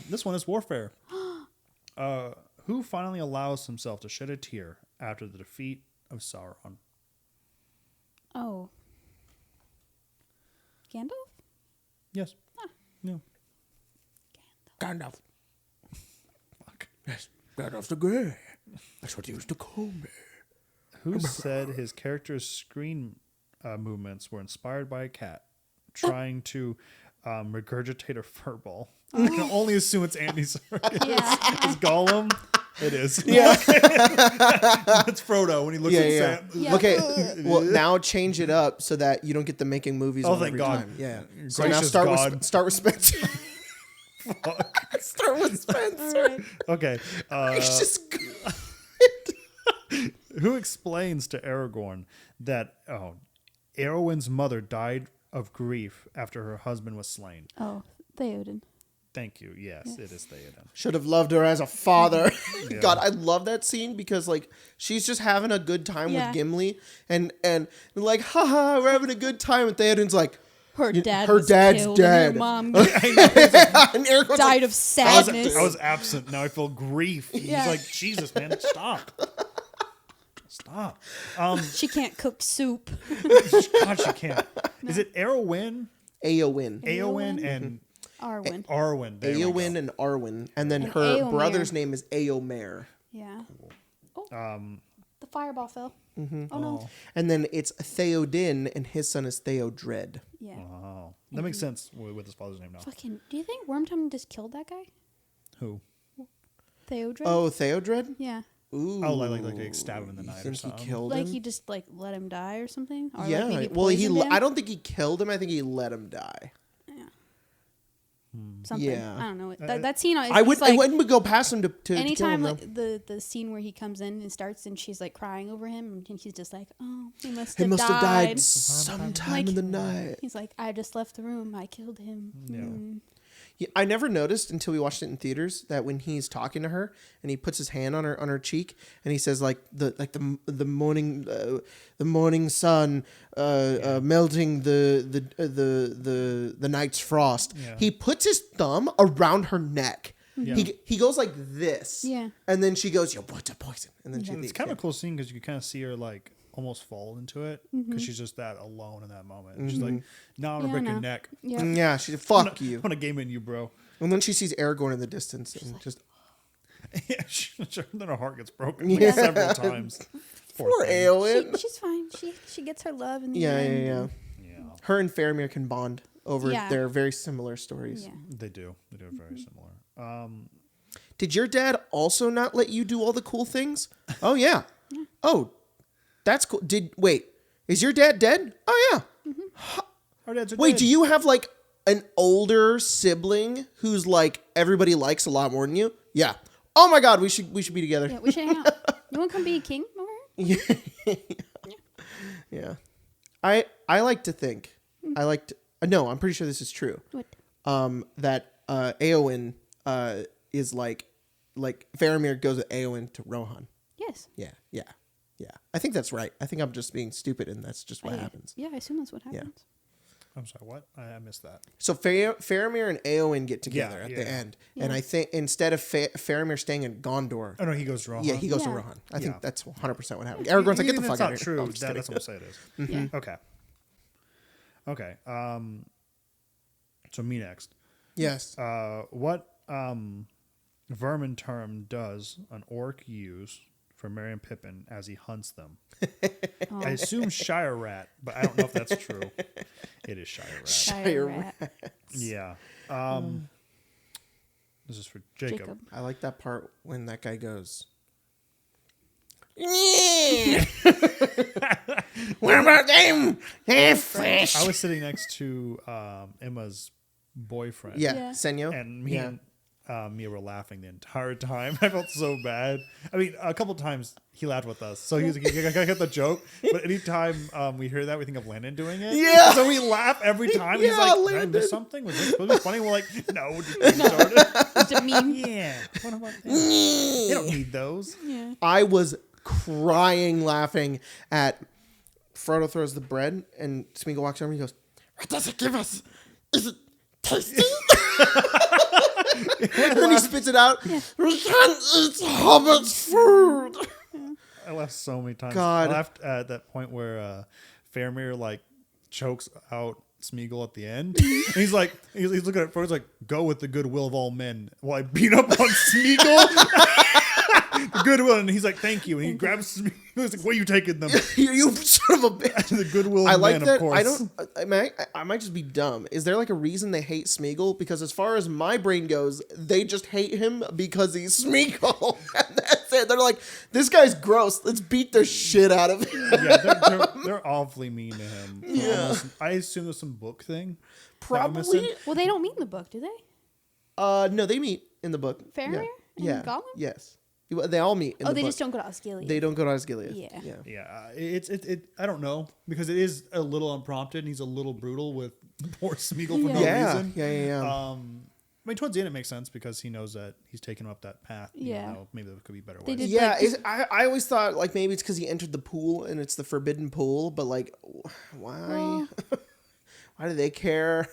This one is warfare. Who finally allows himself to shed a tear after the defeat of Sauron? Oh. Gandalf? Yes. No. Gandalf. Fuck. Yes, Gandalf the Grey. That's what he used to call me. Who said his character's screen movements were inspired by a cat trying to regurgitate a furball? I can only assume it's Andy Serkis. Yeah. It's Gollum. It is. Yeah. It's Frodo when he looks at Sam. Yeah. Okay, well now change it up so that you don't get the making movies. Oh, one thank every God. time. Yeah. Gracious So now God. start with Spencer. Start with Spencer. All right. Okay. It's just Who explains to Aragorn that Arwen's mother died of grief after her husband was slain? Oh, Theoden. Thank you. Yes, it is Theoden. should have loved her as a father. Yeah. God, I love that scene because like she's just having a good time Yeah. with Gimli and like haha, we're having a good time, and Theoden's like Her dad. her was dad's killed dead. And your mom and Aragorn's died like, of sadness. I was absent. Now I feel grief. Yeah. He's like, Jesus, man, stop. Stop. She can't cook soup. God, she can't. Is it Arwen? Eowyn. Eowyn and Arwen. Arwen. There we Eowyn go. and Arwen, and then And her Eomer. brother's name is Eomer. Yeah. Oh. Um, The fireball fell. Mm-hmm. Oh no! And then it's Theoden, and his son is Theodred. Yeah. Oh, that makes sense with his father's name now. Fucking. Do you think Wormtongue just killed that guy? Who? Theodred. Oh, Theodred. Yeah. Ooh. Oh, like stab him in the night or something. He killed like him? he just like let him die or something. Or Yeah. like maybe Well, him? I don't think he killed him. I think he let him die. Something. Yeah. I don't know. That scene. I wouldn't go past him to anytime kill him, like the scene where he comes in and starts and she's like crying over him and he's just like, oh, he must have died sometime in the night. He's like, I just left the room. I killed him. Yeah. Yeah, I never noticed until we watched it in theaters that when he's talking to her and he puts his hand on her cheek and he says like the morning sun melting the night's frost. Yeah. He puts his thumb around her neck. Yeah. He goes like this. Yeah. And then she goes, "You're poison." And then it's kind of a cool scene because you can kind of see her like almost fall into it because she's just that alone in that moment. Mm-hmm. She's like, "No, I'm gonna break your neck." Yep. Yeah, she's fuck you. I'm gonna game in you, bro. And then she sees Aragorn in the distance and just then her heart gets broken several times. Poor Eowyn. She's fine. She gets her love in the end. Yeah. Her and Faramir can bond over their very similar stories. Yeah. They do. They do very similar. Did your dad also not let you do all the cool things? Oh yeah. Oh. That's cool. Is your dad dead? Oh yeah. Mm-hmm. Our dads are Wait, dead. do you have like an older sibling who's like everybody likes a lot more than you? Yeah. Oh my God, we should be together. Yeah, we should hang out. You want to come be a king over here? Yeah. I like to think. No, I'm pretty sure this is true. What? That Eowyn is like Faramir goes with Eowyn to Rohan. Yes. Yeah. I think that's right. I think I'm just being stupid, and that's just what happens. Yeah, I assume that's what happens. Yeah. I'm sorry, what? I missed that. So Faramir and Eowyn get together at the end, and I think instead of Faramir staying in Gondor, oh no, he goes to Rohan. Yeah, he goes to Rohan. I think that's 100% what happened. Aragorn's like, get the fuck out of here. True. That's what I'm saying. It is. Mm-hmm. Okay. So me next. Yes. What vermin term does an orc use for Merry and Pippin as he hunts them? I assume Shire Rat, but I don't know if that's true. It is Shire Rat. Shire Rat. Yeah. This is for Jacob. I like that part when that guy goes, what about them? They're fresh. I was sitting next to Emma's boyfriend. Yeah. Senyo. And me and Mia were laughing the entire time. I felt so bad. I mean, a couple times he laughed with us, so he was like, "I got the joke." But anytime we hear that, we think of Landon doing it. Yeah. So we laugh every time. He's like, "Did I miss something? Was this supposed to be funny?" We're like, "No, just started." It's a meme. Yeah. What about that? They don't need those. Yeah. I was crying laughing at Frodo throws the bread and Smeagol walks over and he goes, "What does it give us? Is it tasty?" And then he spits it out. Yeah. We can't eat hobbits' food. I laughed so many times. God. I laughed at that point where Faramir like chokes out Smeagol at the end. And he's like, he's looking at Frodo, he's like, "Go with the goodwill of all men." While I beat up on Smeagol. The goodwill, and he's like, "Thank you," and he grabs Smeagol. He's like, "What are you taking them?" You son of a bitch. The goodwill I of like men, that. of course. I might just be dumb. Is there like a reason they hate Smeagol? Because as far as my brain goes, they just hate him because he's Smeagol. And that's it. They're like, this guy's gross. Let's beat the shit out of him. Yeah, they're awfully mean to him. Yeah. I assume there's some book thing. Probably. Well, they don't meet in the book, do they? No, they meet in the book. Faramir? Yeah. And Gollum? Yes. They all meet in the book. They just don't go to Osgiliath. They don't go to Osgiliath. Yeah. Yeah. It's I don't know, because it is a little unprompted and he's a little brutal with poor Smeagol for no reason. Yeah. I mean, towards the end it makes sense because he knows that he's taken him up that path. Yeah. Maybe there could be better ways. Yeah, I always thought like maybe it's because he entered the pool and it's the forbidden pool, but like, why? Well, why do they care?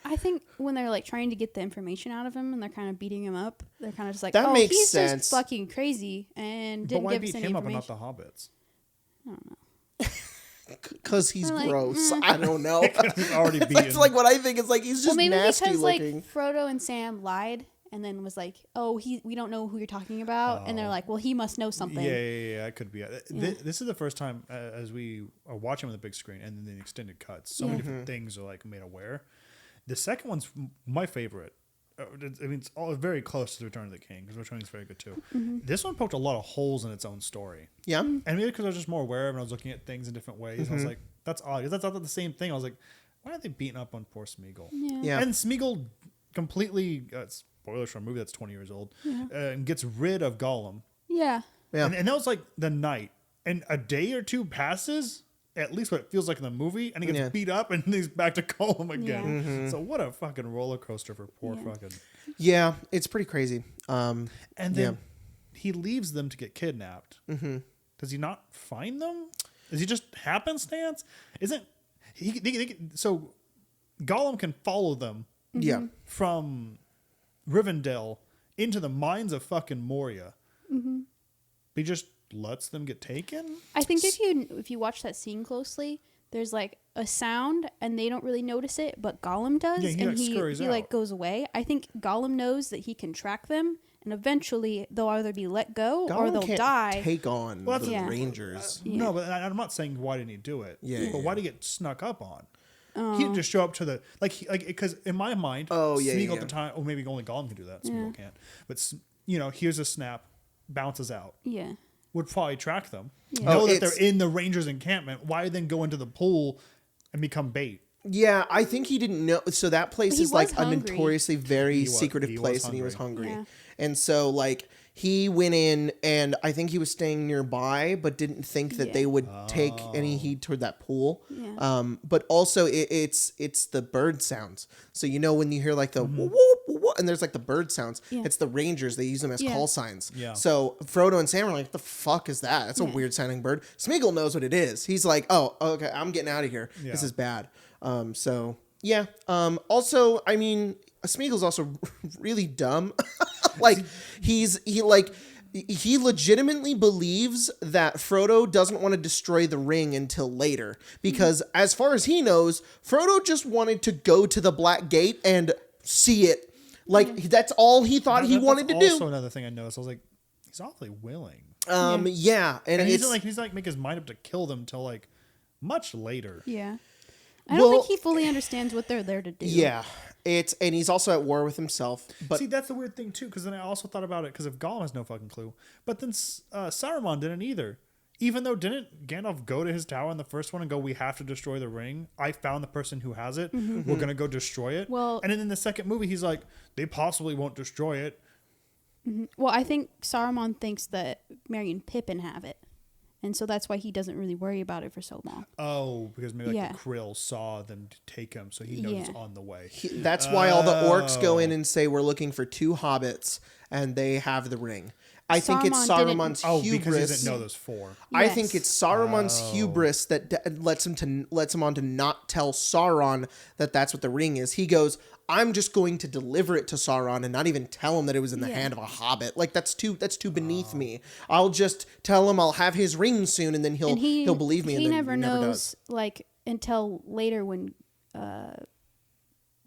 I think when they're like trying to get the information out of him and they're kind of beating him up, they're kind of just like, that makes he's sense. Just fucking crazy and didn't give us any information. But why beat him up and not the hobbits? I don't know. Because he's gross. I don't know. He's already beaten. That's like what I think. It's like he's just maybe nasty because looking. like Frodo and Sam lied and then was like, "Oh, we don't know who you're talking about," and they're like, "Well, he must know something." Yeah, it could be. This is the first time as we are watching on the big screen and then the extended cuts. So many different things are like made aware. The second one's my favorite. I mean, it's all very close to the Return of the King because Return is very good too. This one poked a lot of holes in its own story. Yeah, and maybe because I was just more aware of it and I was looking at things in different ways. I was like, that's odd. That's not the same thing. I was like, why are they beating up on poor Smeagol? Yeah. And Smeagol completely, spoilers for a movie that's 20 years old, and gets rid of Gollum. Yeah. And that was like the night. And a day or two passes, at least what it feels like in the movie, and he gets beat up and he's back to Gollum again. Yeah. So what a fucking roller coaster for poor fucking... Yeah, it's pretty crazy. And then he leaves them to get kidnapped. Does he not find them? Is he just happenstance? Isn't... So Gollum can follow them from Rivendell into the mines of fucking Moria. He just lets them get taken. I think if you watch that scene closely, there's like a sound and they don't really notice it, but Gollum does, and he like goes away. I think Gollum knows that he can track them, and eventually they'll either be let go or they'll die. Take on the Rangers. No, but I'm not saying why didn't he do it. But why did he get snuck up on? He would just show up to the because in my mind, Smeagol at the time, maybe only Gollum can do that. Smeagol can't. But here's a snap, bounces out. Yeah, would probably track them. Yeah. Know that they're in the Rangers' encampment. Why then go into the pool and become bait? Yeah, I think he didn't know. So that place is like a notoriously very secretive place, and he was hungry. Yeah. And so like he went in, and I think he was staying nearby, but didn't think that they would take any heed toward that pool. Yeah. But also it's the bird sounds. So when you hear like the whoop, whoop, and there's like the bird sounds, it's the Rangers. They use them as call signs. Yeah. So Frodo and Sam are like, "What the fuck is that? That's a weird sounding bird." Smeagol knows what it is. He's like, "Oh, okay, I'm getting out of here. Yeah. This is bad." Also, I mean, Smeagol's also really dumb. He legitimately believes that Frodo doesn't want to destroy the ring until later because as far as he knows, Frodo just wanted to go to the Black Gate and see it. That's all he thought he wanted to do. Also another thing I noticed, I was like, he's awfully willing. And he's like make his mind up to kill them till like much later. Yeah. I don't think he fully understands what they're there to do. Yeah. And he's also at war with himself. But see, that's the weird thing too, because then I also thought about it because if Gollum has no fucking clue, but then Saruman didn't either. Even though didn't Gandalf go to his tower in the first one and go, "We have to destroy the ring. I found the person who has it. We're gonna go destroy it." Well, and then in the second movie, he's like, "They possibly won't destroy it." Well, I think Saruman thinks that Merry and Pippin have it. And so that's why he doesn't really worry about it for so long. Oh, because maybe the Krill saw them take him, so he knows it's on the way. That's why all the orcs go in and say, "We're looking for 2 hobbits," and they have the ring. I think it's Saruman's hubris. Because he doesn't know those 4. Yes. I think it's Saruman's hubris that lets him on to not tell Sauron that that's what the ring is. He goes, "I'm just going to deliver it to Sauron and not even tell him that it was in the hand of a hobbit. Like that's too beneath me. I'll just tell him I'll have his ring soon, and then he'll believe me." He and then never knows until later when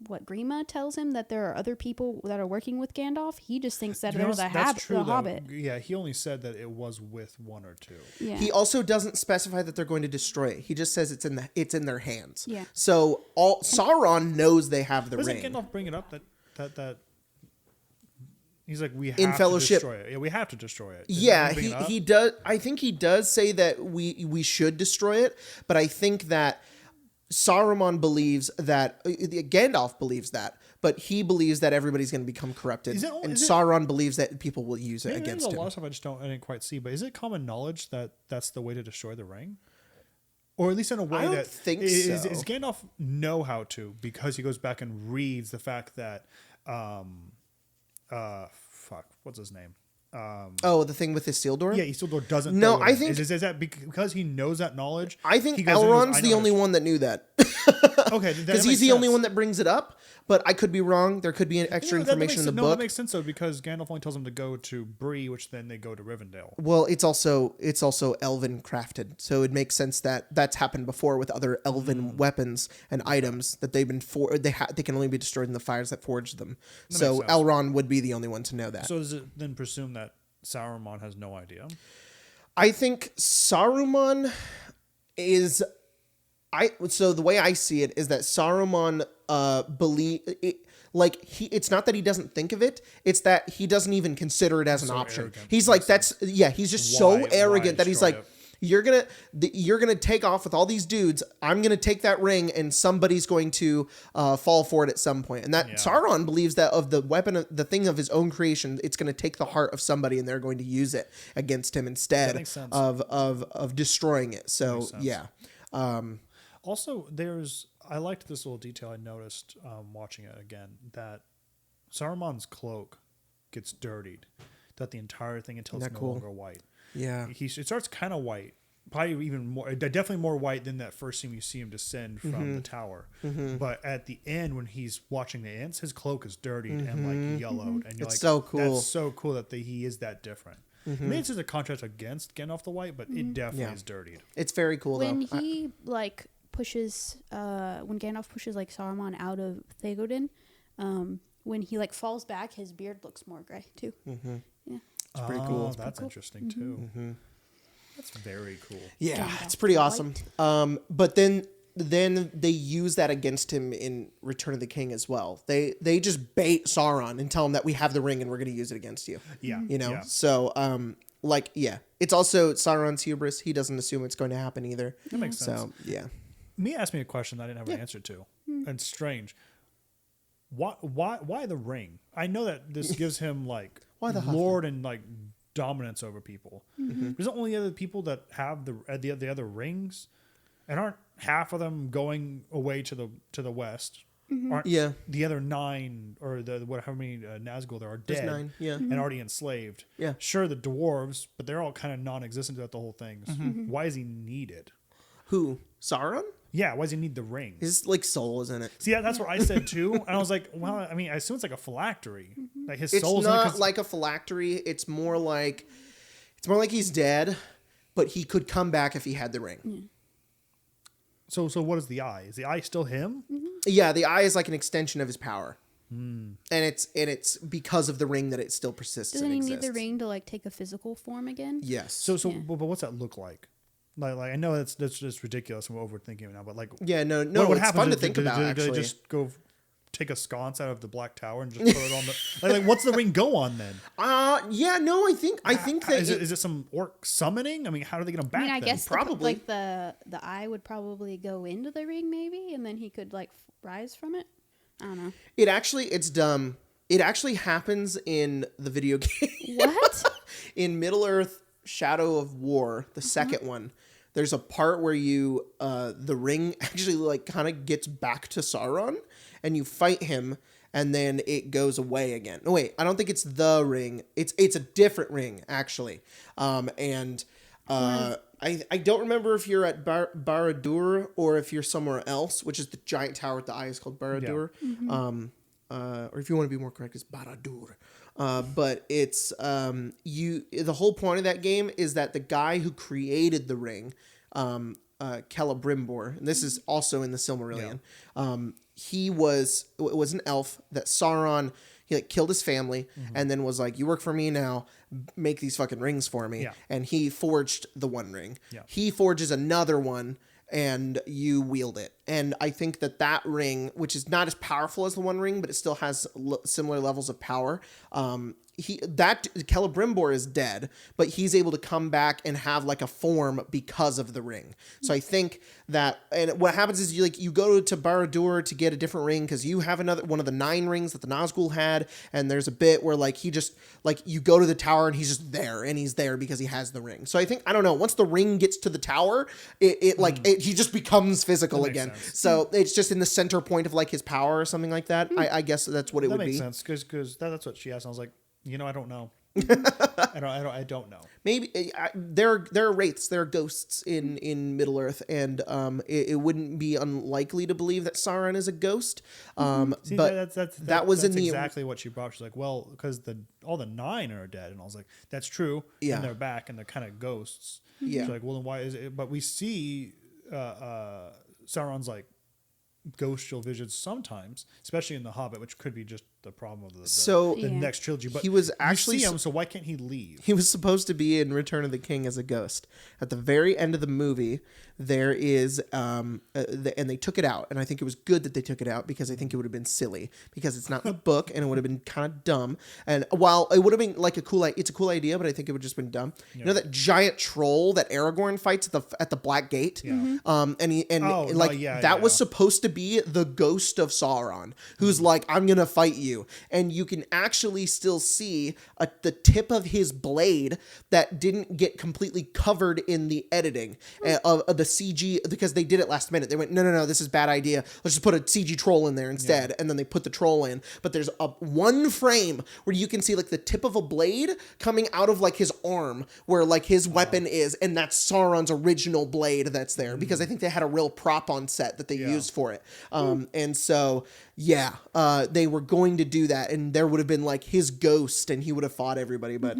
Grima tells him that there are other people that are working with Gandalf. He just thinks that there's a hobbit. Yeah, he only said that it was with 1 or 2. Yeah. He also doesn't specify that they're going to destroy it. He just says it's in their hands. Yeah. So Sauron knows they have the ring. Doesn't Gandalf bring it up that he's like, "We have to destroy it." Yeah, we have to destroy it. He does. I think he does say that we should destroy it, but I think that Saruman believes that Gandalf believes that, but he believes that everybody's going to become corrupted, and Sauron believes that people will use it against him. There's a lot of stuff I didn't quite see, but is it common knowledge that that's the way to destroy the ring, or at least in a way that think is Gandalf know how to, because he goes back and reads the fact that what's his name? The thing with Isildur? Yeah, Isildur doesn't know. I think... Is that because he knows that knowledge? I think Elrond's the only one that knew that. Okay, because he's the only one that brings it up. But I could be wrong. There could be extra information in the book. No, that makes sense though, because Gandalf only tells him to go to Bree, which then they go to Rivendell. Well, it's also elven crafted, so it makes sense that that's happened before with other elven weapons and items that they've been they can only be destroyed in the fires that forged them. So Elrond would be the only one to know that. So does it then presume that Sauron has no idea? I think Saruman is. So the way I see it is that Saruman it's not that he doesn't think of it, it's that he doesn't even consider it as an option. Arrogant. He's like, he's just so arrogant that he's like, you're gonna take off with all these dudes, I'm gonna take that ring and somebody's going to fall for it at some point. And that Sauron believes that of the weapon, the thing of his own creation, it's gonna take the heart of somebody and they're going to use it against him instead of destroying it. So yeah. Also, I liked this little detail I noticed watching it again, that Saruman's cloak gets dirtied, that the entire thing until it's no longer white. Yeah. It starts kind of white, probably even more, definitely more white than that first scene you see him descend from the tower. But at the end, when he's watching the ants, his cloak is dirtied and like yellowed. And you're so cool. That's so cool that he is that different. I mean, it's just a contrast against Gandalf the White, but it definitely is dirtied. It's very cool when he pushes when Gandalf pushes like Saruman out of Theoden, when he like falls back, his beard looks more gray too. Yeah, it's pretty cool. That's interesting too. That's very cool. Yeah, Gandalf it's pretty awesome. But then they use that against him in Return of the King as well. They just bait Sauron and tell him that we have the ring and we're going to use it against you. Yeah, So it's also Sauron's hubris. He doesn't assume it's going to happen either. That makes sense. So yeah. Me asked me a question I didn't have an answer to. It's strange. Why the ring? I know that this gives him like lord and like dominance over people. There's only other people that have the other rings, and aren't half of them going away to the west? Aren't the other 9 or how many Nazgul there are dead 9, and already enslaved? Yeah, sure, the dwarves, but they're all kind of non-existent throughout the whole thing. Why is he needed? Who? Sauron? Yeah, why does he need the ring? His like soul is in it. See, that's what I said too, and I was like, well, I mean, I assume it's like a phylactery. Like his soul's not like a phylactery. It's more like he's dead, but he could come back if he had the ring. So what is the eye? Is the eye still him? Yeah, the eye is like an extension of his power, and it's because of the ring that it still persists. Doesn't he need the ring to like take a physical form again? Yes. So but what's that look like? Like I know that's just ridiculous. I'm overthinking it now, but like no, what it's fun to think about. Actually, do they just go take a sconce out of the Black Tower and just put it on the like what's the ring go on then? I think that is it some orc summoning? I mean, how do they get him back? I guess probably the eye would probably go into the ring maybe, and then he could like rise from it. I don't know. It's dumb. It actually happens in the video game. What? In Middle Earth Shadow of War, the second one. There's a part where the ring actually like kind of gets back to Sauron and you fight him and then it goes away again. No, wait, I don't think it's the ring. It's a different ring actually. I don't remember if you're at Barad-dûr or if you're somewhere else, which is the giant tower with the eye is called Barad-dûr. Yeah. Or if you want to be more correct, it's Barad-dûr. But it's the whole point of that game is that the guy who created the ring, Celebrimbor, and this is also in the Silmarillion, he was an elf that Sauron, he like killed his family and then was like, you work for me now, make these fucking rings for me. Yeah. And he forged the one ring. Yeah. He forges another one and you wield it. And I think that ring, which is not as powerful as the one ring, but it still has similar levels of power. Celebrimbor is dead, but he's able to come back and have like a form because of the ring. So I think that, and what happens is you go to Barad-dûr to get a different ring because you have one of the 9 rings that the Nazgul had, and there's a bit where like he just like you go to the tower and he's just there, and he's there because he has the ring. So I think, I don't know, once the ring gets to the tower, he just becomes physical again. Sense. So it's just in the center point of like his power or something like that. I guess that's what it would be. That makes sense because that's what she asked. And I was like, I don't know. I don't know. Maybe there are wraiths, there are ghosts in Middle Earth, and it wouldn't be unlikely to believe that Sauron is a ghost. See, but that's exactly what she brought. She's like, well, because all the 9 are dead, and I was like, that's true. Yeah, and they're back, and they're kind of ghosts. Yeah, she's like, well, then why is it? But we see Sauron's like ghostial visions sometimes, especially in The Hobbit, which could be just the problem of the next trilogy. But he was actually you see him, so why can't he leave? He was supposed to be in Return of the King as a ghost. At the very end of the movie, there is, and they took it out, and I think it was good that they took it out because I think it would have been silly because it's not in the book, and it would have been kind of dumb. And while it would have been like it's a cool idea, but I think it would have just been dumb. Yeah. You know that giant troll that Aragorn fights at the Black Gate, yeah. That was supposed to be the ghost of Sauron, who's like, I'm gonna fight you, and you can actually still see the tip of his blade that didn't get completely covered in the editing of the CG, because they did it last minute. They went, no, this is a bad idea. Let's just put a CG troll in there instead. Yeah. And then they put the troll in. But there's one frame where you can see like the tip of a blade coming out of like his arm where like his weapon is. And that's Sauron's original blade that's there, because I think they had a real prop on set that they used for it. And so, they were going to do that. And there would have been like his ghost and he would have fought everybody. But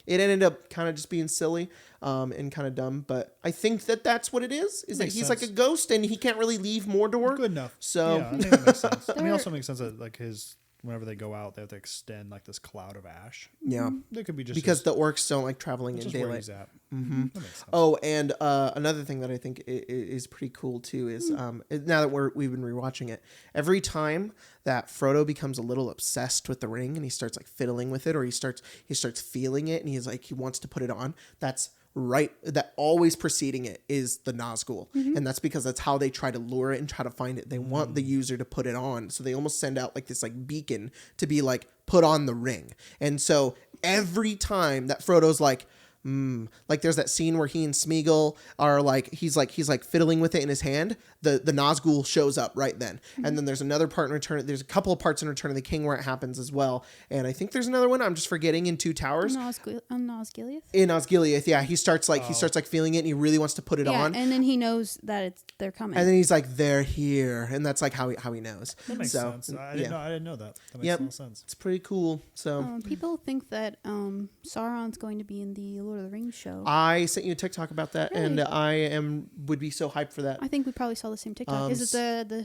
it ended up kind of just being silly. And kind of dumb, but I think that's what it is that he's sense. Like a ghost and he can't really leave Mordor. Good enough. So I think that makes sense. I mean, it also makes sense that like whenever they go out, they have to extend like this cloud of ash. Yeah. It could be just because the orcs don't like traveling in daylight. Where he's at. Mm-hmm. That makes sense. Oh, and another thing that I think is pretty cool too is now that we've been rewatching it, every time that Frodo becomes a little obsessed with the ring and he starts like fiddling with it, or he starts feeling it and he wants to put it on, that's right, that always preceding it is the Nazgul. And that's because that's how they try to lure it and try to find it. They want the user to put it on, so they almost send out like this like beacon to be like, put on the ring. And so every time that Frodo's like like there's that scene where he and Smeagol are like he's fiddling with it in his hand, the Nazgul shows up right then. And then there's another part in there's a couple of parts in Return of the King where it happens as well, and I think there's another one I'm just forgetting in Two Towers. Osgiliath? In Osgiliath, yeah, he starts feeling it and he really wants to put it on, and then he knows that they're coming, and then he's like, they're here, and that's like how he knows. That makes sense. I didn't know that. That makes a lot of sense. It's pretty cool. So people think that Sauron's going to be in the Lord of the Rings show. I sent you a TikTok about that, really? And I would be so hyped for that. I think we probably saw the same TikTok. Is it the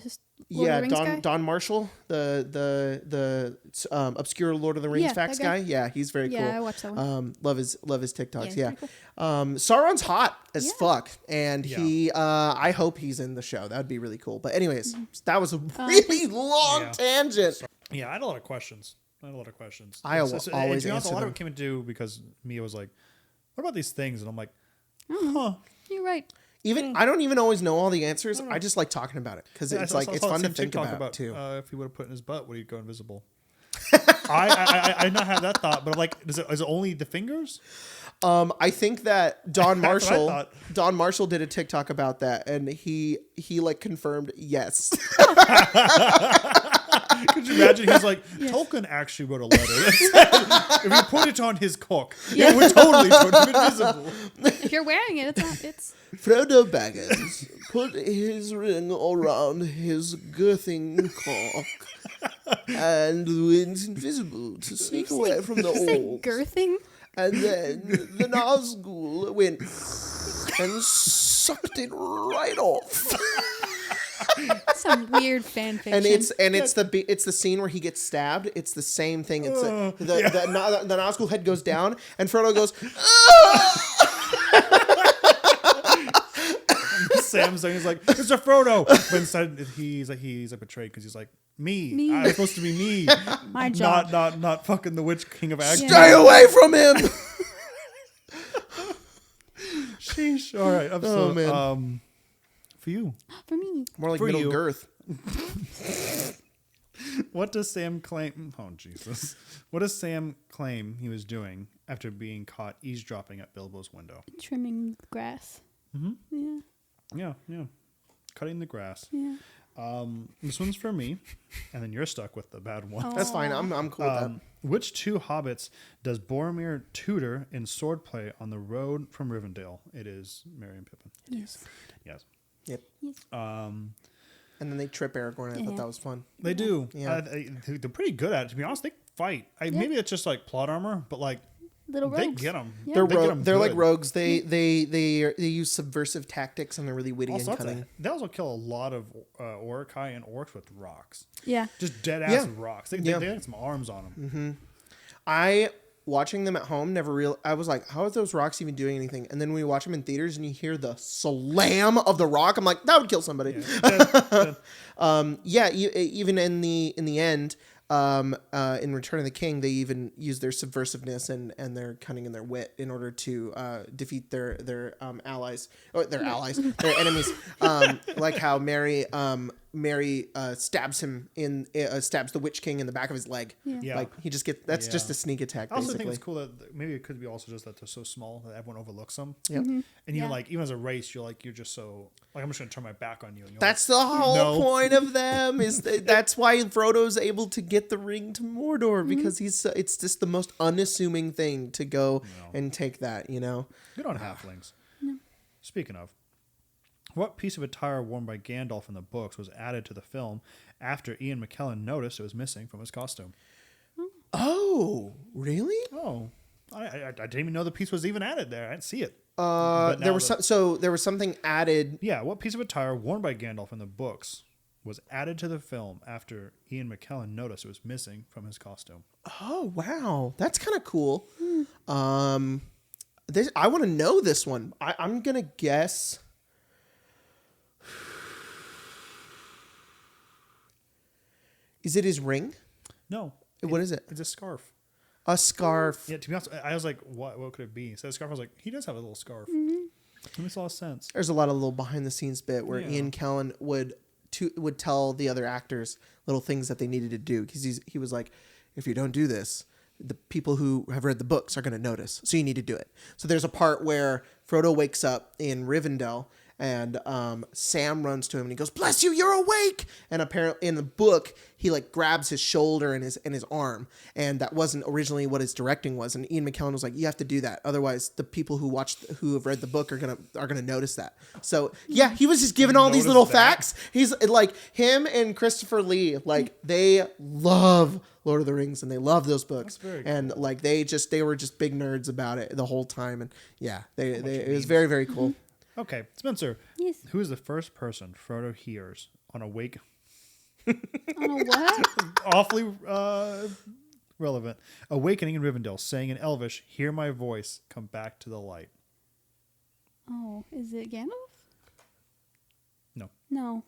Lord of the Rings guy? Don Marshall, the obscure Lord of the Rings facts guy. Yeah, he's very cool. Yeah, I watched that one. Love his TikToks. Yeah. Cool. Sauron's hot as fuck, and he I hope he's in the show. That would be really cool. But anyways, that was a really long tangent. Yeah, I had a lot of questions. I always answer a lot them. of it came into because Mia was like, what about these things? And I'm like, you're right. I don't even always know all the answers. I just like talking about it because it's fun to think about too. If he would have put in his butt, would he go invisible? I did not have that thought, but I'm like, is it only the fingers? I think that Don Marshall did a TikTok about that, and he like confirmed yes. Could you imagine? He's like, Tolkien actually wrote a letter that said, if you put it on his cock, it would totally put him invisible. If you're wearing it, it's Frodo Baggins put his ring around his girthing cock and went invisible to sneak away from the orcs. Girthing? And then the Nazgul went and sucked it right off. Some weird fan fiction. And it's the scene where he gets stabbed. It's the same thing. It's the Nazgul head goes down and Frodo goes. Sam's saying he's like, it's a Frodo, but instead he's like betrayed because he's like, me. I'm supposed to be me. My job. Not fucking the Witch King of Agnes. Stay away from him. Sheesh. All right. Oh man. For you. For me. More like middle girth. What does Sam claim? Oh, Jesus. What does Sam claim he was doing after being caught eavesdropping at Bilbo's window? Trimming grass. Mm-hmm. Yeah. Yeah. Cutting the grass. Yeah. This one's for me, and then you're stuck with the bad one. That's fine. I'm cool with that. Which two hobbits does Boromir tutor in swordplay on the road from Rivendell? It is Merry and Pippin. Yes. Yes. Yep. Yes. And then they trip Aragorn. I thought that was fun. They do. Yeah. They're pretty good at it. To be honest, they fight. Maybe it's just like plot armor, but like Little rogues. they get them. Yeah. They're like rogues. They use subversive tactics and they're really witty and cunning. They also kill a lot of Uruk-hai and orcs with rocks. Yeah. Just dead ass rocks. They had some arms on them. Mm-hmm. Watching them at home, I was like, how are those rocks even doing anything? And then when you watch them in theaters and you hear the slam of the rock, I'm like, that would kill somebody. Even in the end, in Return of the King, they even use their subversiveness and their cunning and their wit in order to defeat their allies, or their enemies. Like how Mary stabs the Witch King in the back of his leg. Yeah. Like he just gets just a sneak attack. I also basically. think it's cool that maybe it could be also just that they're so small that everyone overlooks them. Yep. Mm-hmm. And even as a race, you're just so like I'm just gonna turn my back on you. And That's the whole point of them. That's why Frodo's able to get the ring to Mordor because it's just the most unassuming thing to go and take that. You know. Good on halflings. Speaking of. What piece of attire worn by Gandalf in the books was added to the film after Ian McKellen noticed it was missing from his costume? Oh, really? Oh, I didn't even know the piece was even added there. I didn't see it. There was something added. Yeah, what piece of attire worn by Gandalf in the books was added to the film after Ian McKellen noticed it was missing from his costume? Oh, wow. That's kind of cool. I want to know this one. I'm going to guess... Is it his ring? No. What is it? It's a scarf. A scarf. Yeah, to be honest, I was like, what could it be? So the scarf, I was like, he does have a little scarf. That makes a lot of sense. There's a lot of little behind the scenes bit where Ian McKellen would tell the other actors little things that they needed to do because he was like, if you don't do this, the people who have read the books are going to notice. So you need to do it. So there's a part where Frodo wakes up in Rivendell and Sam runs to him and he goes, "Bless you, you're awake!" And apparently in the book, he like grabs his shoulder and his arm. And that wasn't originally what his directing was. And Ian McKellen was like, you have to do that. Otherwise, the people who have read the book are gonna notice that. So yeah, he was just giving all these little facts. He's like him and Christopher Lee, like they love Lord of the Rings and they love those books. And cool. Like they were just big nerds about it the whole time. And yeah, it was very, very cool. Okay, Spencer. Yes. Who is the first person Frodo hears on a wake? On a what? Awfully relevant. Awakening in Rivendell, saying in Elvish, "Hear my voice, come back to the light." Oh, is it Gandalf? No. No.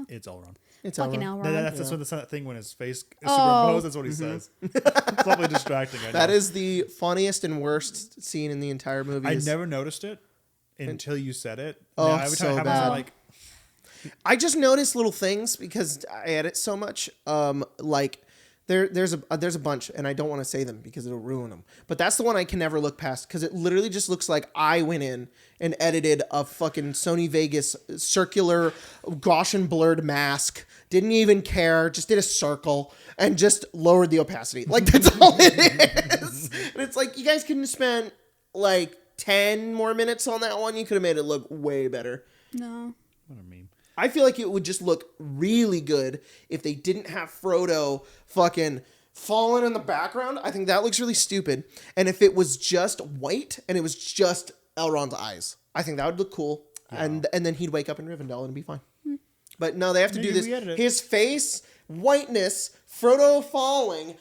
It's Elrond. It's fucking Elrond. That's that thing when his face is superimposed. That's what he says. It's awfully distracting. I know. That is the funniest and worst scene in the entire movie. I never noticed it until you said it. Oh, now, every time it happens, I'm like, I just notice little things because I edit so much. Like there's a bunch, and I don't want to say them because it'll ruin them. But that's the one I can never look past because it literally just looks like I went in and edited a fucking Sony Vegas circular Gaussian blurred mask. Didn't even care. Just did a circle and just lowered the opacity. Like that's all it is. And it's like you guys couldn't have spent like 10 more minutes on that one. You could have made it look way better. No. What a meme. I feel like it would just look really good if they didn't have Frodo fucking falling in the background. I think that looks really stupid. And if it was just white and it was just Elrond's eyes, I think that would look cool. Yeah. And then he'd wake up in Rivendell and be fine. But no, they have to do this. His face, whiteness, Frodo falling,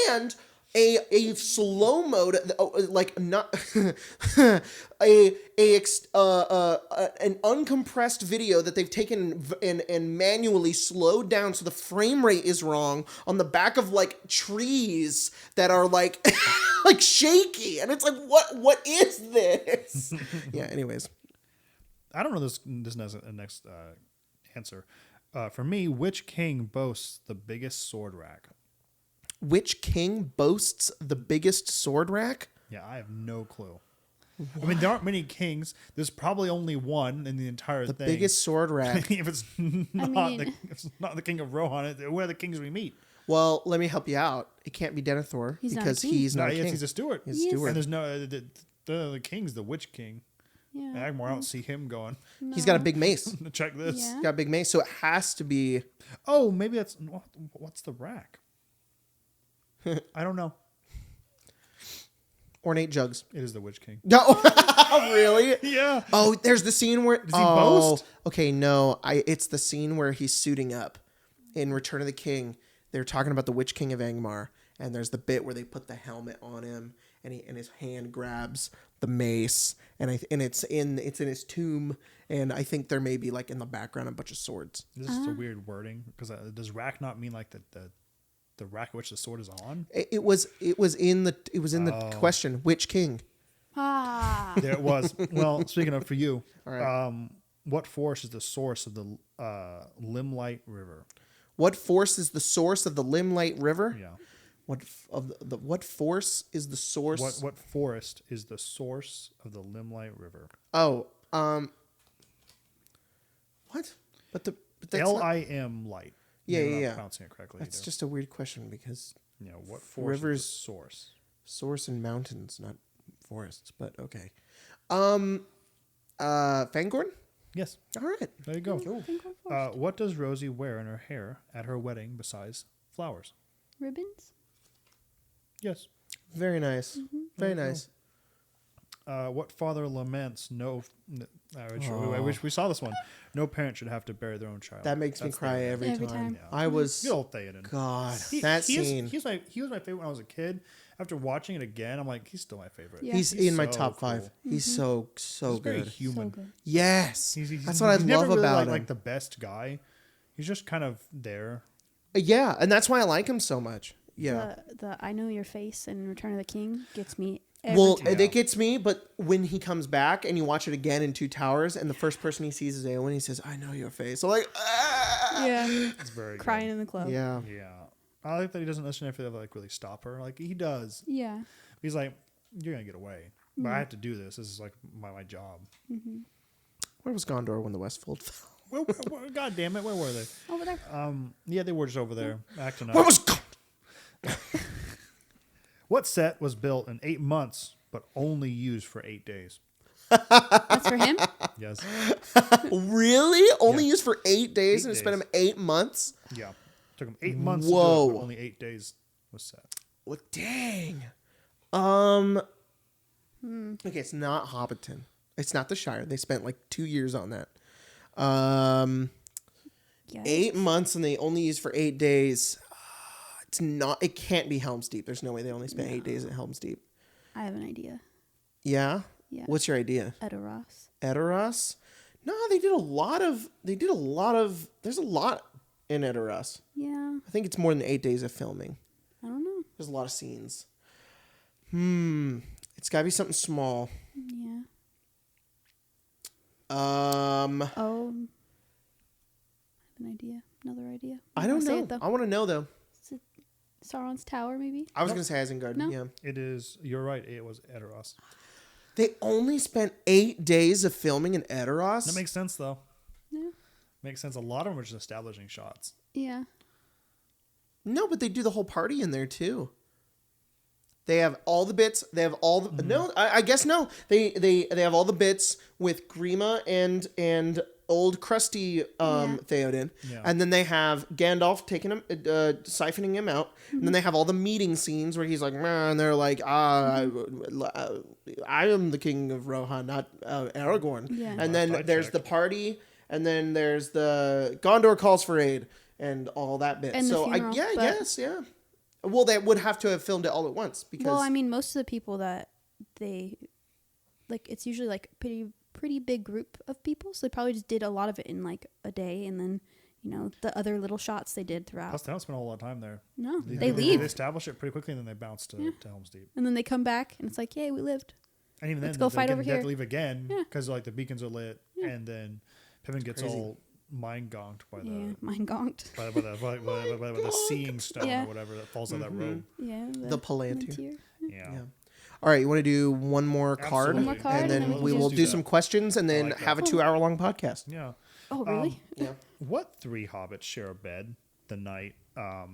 and a slow mode, like not an uncompressed video that they've taken and manually slowed down so the frame rate is wrong on the back of like trees that are like like shaky, and it's like what is this? Yeah. Anyways, I don't know this next answer. For me, which king boasts the biggest sword rack? Which king boasts the biggest sword rack? Yeah, I have no clue. I mean, there aren't many kings. There's probably only one in the entire thing. The biggest sword rack. If it's not the king of Rohan, where are the kings we meet? Well, let me help you out. It can't be Denethor because he's not a king. He's a steward. He's a steward. And there's no the king's the Witch King. Yeah. Agmar, I don't see him going. No. He's got a big mace. Check this. Yeah. He's got a big mace, so it has to be. Oh, maybe that's what's the rack? I don't know. Ornate jugs. It is the Witch King. No, really? Yeah. Oh, there's the scene where does he boast? Okay, no, it's the scene where he's suiting up in Return of the King. They're talking about the Witch King of Angmar, and there's the bit where they put the helmet on him, and his hand grabs the mace, and it's in his tomb, and I think there may be like in the background a bunch of swords. This is a weird wording because does rack not mean like the rack which the sword is on? It was in the question, which king? There it was. Well, speaking of for you, all right. What force is the source of the Limelight River? What force is the source of the Limelight River? Yeah. What force is the source? What forest is the source of the Limelight River? Oh, what? But that's Lim light. Yeah, You're yeah, not pronouncing it correctly. That's just a weird question because what force rivers is the source? Source in mountains, not forests. But okay. Fangorn? Yes. All right. There you go. What does Rosie wear in her hair at her wedding besides flowers? Ribbons? Yes. Very nice. Mm-hmm. Very nice. What father laments I wish we saw this one. No parent should have to bury their own child. That makes me cry every time. Yeah. I was... Good old Theoden. God, that scene. He was my favorite when I was a kid. After watching it again, I'm like, he's still my favorite. Yeah. He's in my top 5. Mm-hmm. He's so he's good. Very human. So good. Yes. That's what I love about him. Like the best guy. He's just kind of there. Yeah, and that's why I like him so much. Yeah. The I Know Your Face in Return of the King gets me It gets me, but when he comes back and you watch it again in Two Towers and the first person he sees is Eowyn, he says, I know your face. I'm like, ah! Yeah. It's very crying good. in the club. Yeah. Yeah. I like that he doesn't necessarily like really stop her. Like he does. Yeah. He's like, you're going to get away. But I have to do this. This is like my job. Mm-hmm. Where was Gondor when the Westfold fell? Well, God damn it. Where were they? Over there. Yeah, they were just over there acting up. Where was Gondor? What set was built in 8 months but only used for 8 days? That's for him? Yes. Really? Only used for 8 days 8 and it spent days. him 8 months? Yeah. Took him 8 months to Whoa. do it, but only 8 days was set. Well, dang. Okay, it's not Hobbiton. It's not the Shire. They spent like 2 years on that. 8 months and they only used for 8 days. It's not. It can't be Helm's Deep. There's no way they only spent 8 days at Helm's Deep. I have an idea. Yeah. Yeah. What's your idea? Edoras. Edoras? No, they did a lot of. There's a lot in Edoras. Yeah. I think it's more than 8 days of filming. I don't know. There's a lot of scenes. It's got to be something small. Yeah. Oh. I have an idea. Another idea. I don't know. It, I want to know though. Sauron's Tower, maybe? I was going to say Isengard. No? Yeah. It is. You're right. It was Edoras. They only spent 8 days of filming in Edoras? That makes sense, though. Yeah. Makes sense. A lot of them are just establishing shots. Yeah. No, but they do the whole party in there, too. They have all the bits. They have all the... No, I guess no. They have all the bits with Grima and old crusty Theoden. Yeah. And then they have Gandalf taking him, siphoning him out. And then they have all the meeting scenes where he's like, and they're like, I am the king of Rohan, not Aragorn. Yeah. And then there's the party. And then there's the Gondor calls for aid and all that bit. And so funeral, I guess. Well, they would have to have filmed it all at once because. Well, I mean, most of the people that they like, it's usually like pretty big group of people, so they probably just did a lot of it in like a day, and then the other little shots they did throughout. Plus, they don't spend a whole lot of time there. No, they leave. They establish it pretty quickly, and then they bounce to Helm's Deep. And then they come back, and it's like, yay, we lived. And even Let's then, go fight over they have here. to leave again because like the beacons are lit, and then Pippin gets all mind gonked by the mind gonked by the seeing stone or whatever that falls out of that robe. Yeah, the Palantir. Yeah. All right, you want to do one more card? Absolutely. One more card, and then we will do some questions and then have a 2-hour-long podcast. Yeah. Oh, really? Yeah. What 3 hobbits share a bed the night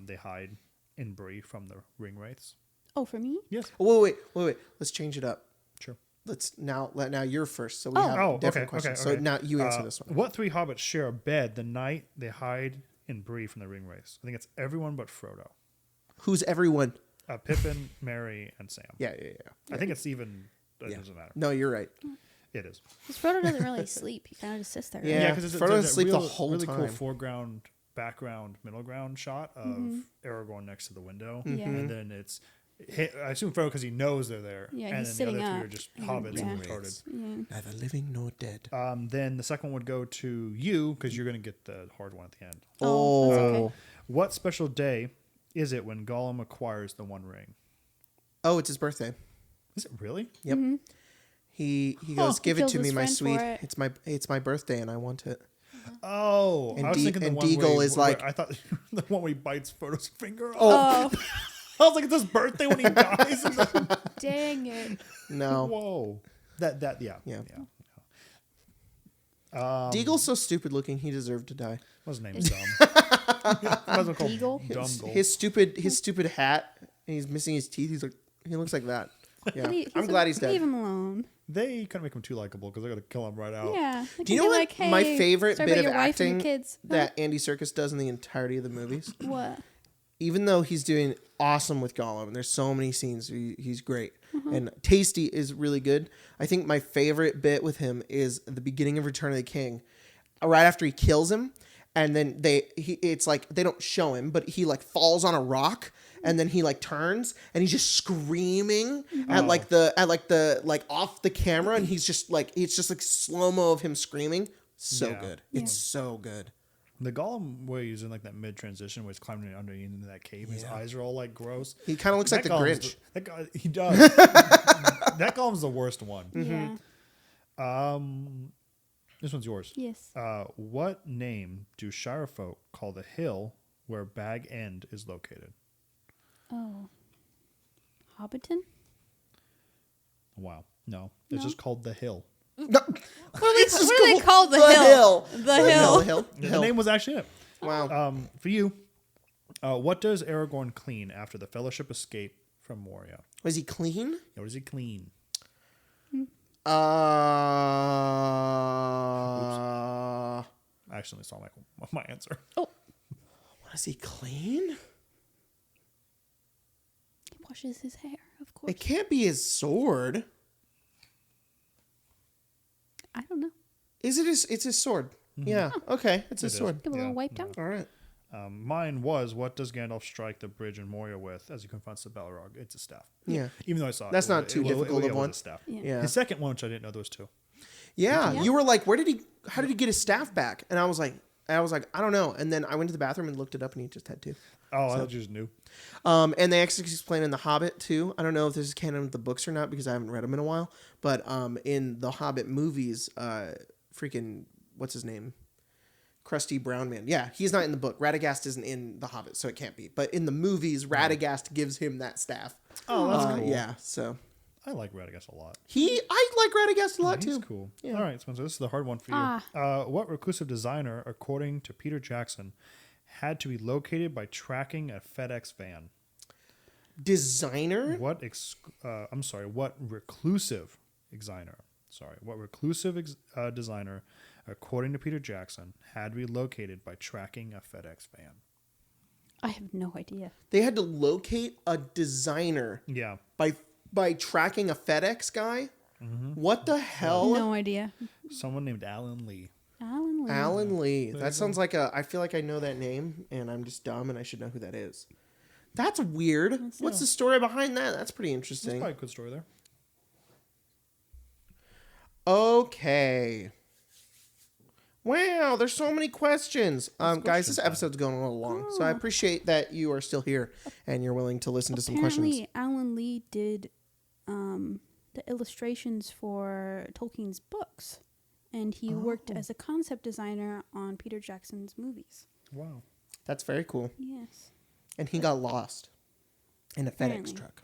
they hide in Bree from the ring wraiths? Oh, for me? Yes. Oh, wait. Let's change it up. Sure. Now you're first, so we have different questions. So now you answer this one. What 3 hobbits share a bed the night they hide in Bree from the ring wraiths? I think it's everyone but Frodo. Who's everyone? Pippin, Merry, and Sam. Yeah. I think it's even. It doesn't matter. No, you're right. It is. Because Frodo doesn't really sleep. He kind of just sits there. Yeah, because Frodo doesn't sleep the whole really time. cool foreground, background, middle ground shot of Aragorn next to the window, Yeah. and then it's. I assume Frodo because he knows they're there. Yeah, and he's then the sitting other 3 up. are just hobbits and retarded. Yeah. Neither living nor dead. Then the second one would go to you because you're going to get the hard one at the end. Oh, that's okay. What special day is it when Gollum acquires the One Ring? Oh, it's his birthday. Is it really? Yep. He goes, give it kills to me, his my friend sweet. for it. It's my birthday and I want it. Oh, And I was thinking the and one Deagle where is like- I thought the one where he bites Frodo's finger off. Oh, I was like, it's his birthday when he dies. dang it. No. Whoa. Yeah. Deagle's so stupid looking. He deserved to die. What's his name? Dumb. Wasn't called Deagle? Dumb Gold. His stupid hat. And he's missing his teeth. He looks like that. Yeah. I'm glad he's dead. Leave him alone. They couldn't make him too likable because they're gonna kill him right out. Yeah. Do you know what? Like, hey, My favorite sorry bit about of your wife and your acting kids. that Andy Serkis does in the entirety of the movies. What? Even though he's doing awesome with Gollum, and there's so many scenes, he's great. And Tasty is really good. I think my favorite bit with him is the beginning of Return of the King, right after he kills him, and then it's like they don't show him, but he like falls on a rock, and then he like turns and he's just screaming at the off the camera, and he's just like it's just like slow-mo of him screaming. So good. It's so good. The Gollum where he's in like that mid transition where he's climbing underneath into that cave. His eyes are all like gross. He kind of looks like the Grinch. That guy, he does. That Gollum's the worst one. Yeah. This one's yours. Yes. What name do Shire folk call the hill where Bag End is located? Oh. Hobbiton? Wow. No. It's just called the hill. No. What do they call the hill? The hill. The hill. The name was actually it. Wow. For you, what does Aragorn clean after the Fellowship escape from Moria? Was he clean? Yeah, what does he clean? I accidentally saw my answer. Oh. What does he clean? He washes his hair, of course. It can't be his sword. I don't know. Is it his? It's his sword. Yeah. Okay. It's his It sword. Give a little wipe down. All right. Mine was, what does Gandalf strike the bridge in Moria with as he confronts the Balrog? It's a staff. Yeah. Even though I saw it. That's it was- not too it was- difficult it of was one. a staff. Yeah. His second one, which I didn't know there was 2. Yeah. Yeah. You were like, how did he get his staff back? And I was like, I don't know. And then I went to the bathroom and looked it up, and he just had 2. Oh, I thought you just knew. And they actually explain in The Hobbit too. I don't know if this is canon with the books or not because I haven't read them in a while. But in the Hobbit movies, freaking what's his name? Krusty Brown Man. Yeah, he's not in the book. Radagast isn't in The Hobbit, so it can't be. But in the movies, Radagast gives him that staff. Oh, that's cool. Yeah, so I like Radagast a lot. I like Radagast a lot He's too. cool. Yeah. All right, Spencer, this is the hard one for you. What reclusive designer, according to Peter Jackson, had to be located by tracking a FedEx van? Designer? What reclusive designer? What reclusive designer, according to Peter Jackson, had to be located by tracking a FedEx van? I have no idea. They had to locate a designer Yeah. by tracking a FedEx guy? What the hell? No idea. Someone named Alan Lee. Alan Lee. Alan Lee. That sounds like I feel like I know that name, and I'm just dumb, and I should know who that is. That's weird. What's the story behind that? That's pretty That's interesting. probably a good story there. Okay. Wow, there's so many questions. Guys, this episode's going a little long, so I appreciate that you are still here and you're willing to listen to some questions. Apparently, Alan Lee did the illustrations for Tolkien's books, and he worked as a concept designer on Peter Jackson's movies. Wow. That's very cool. Yes. And he got lost in a FedEx Apparently. truck.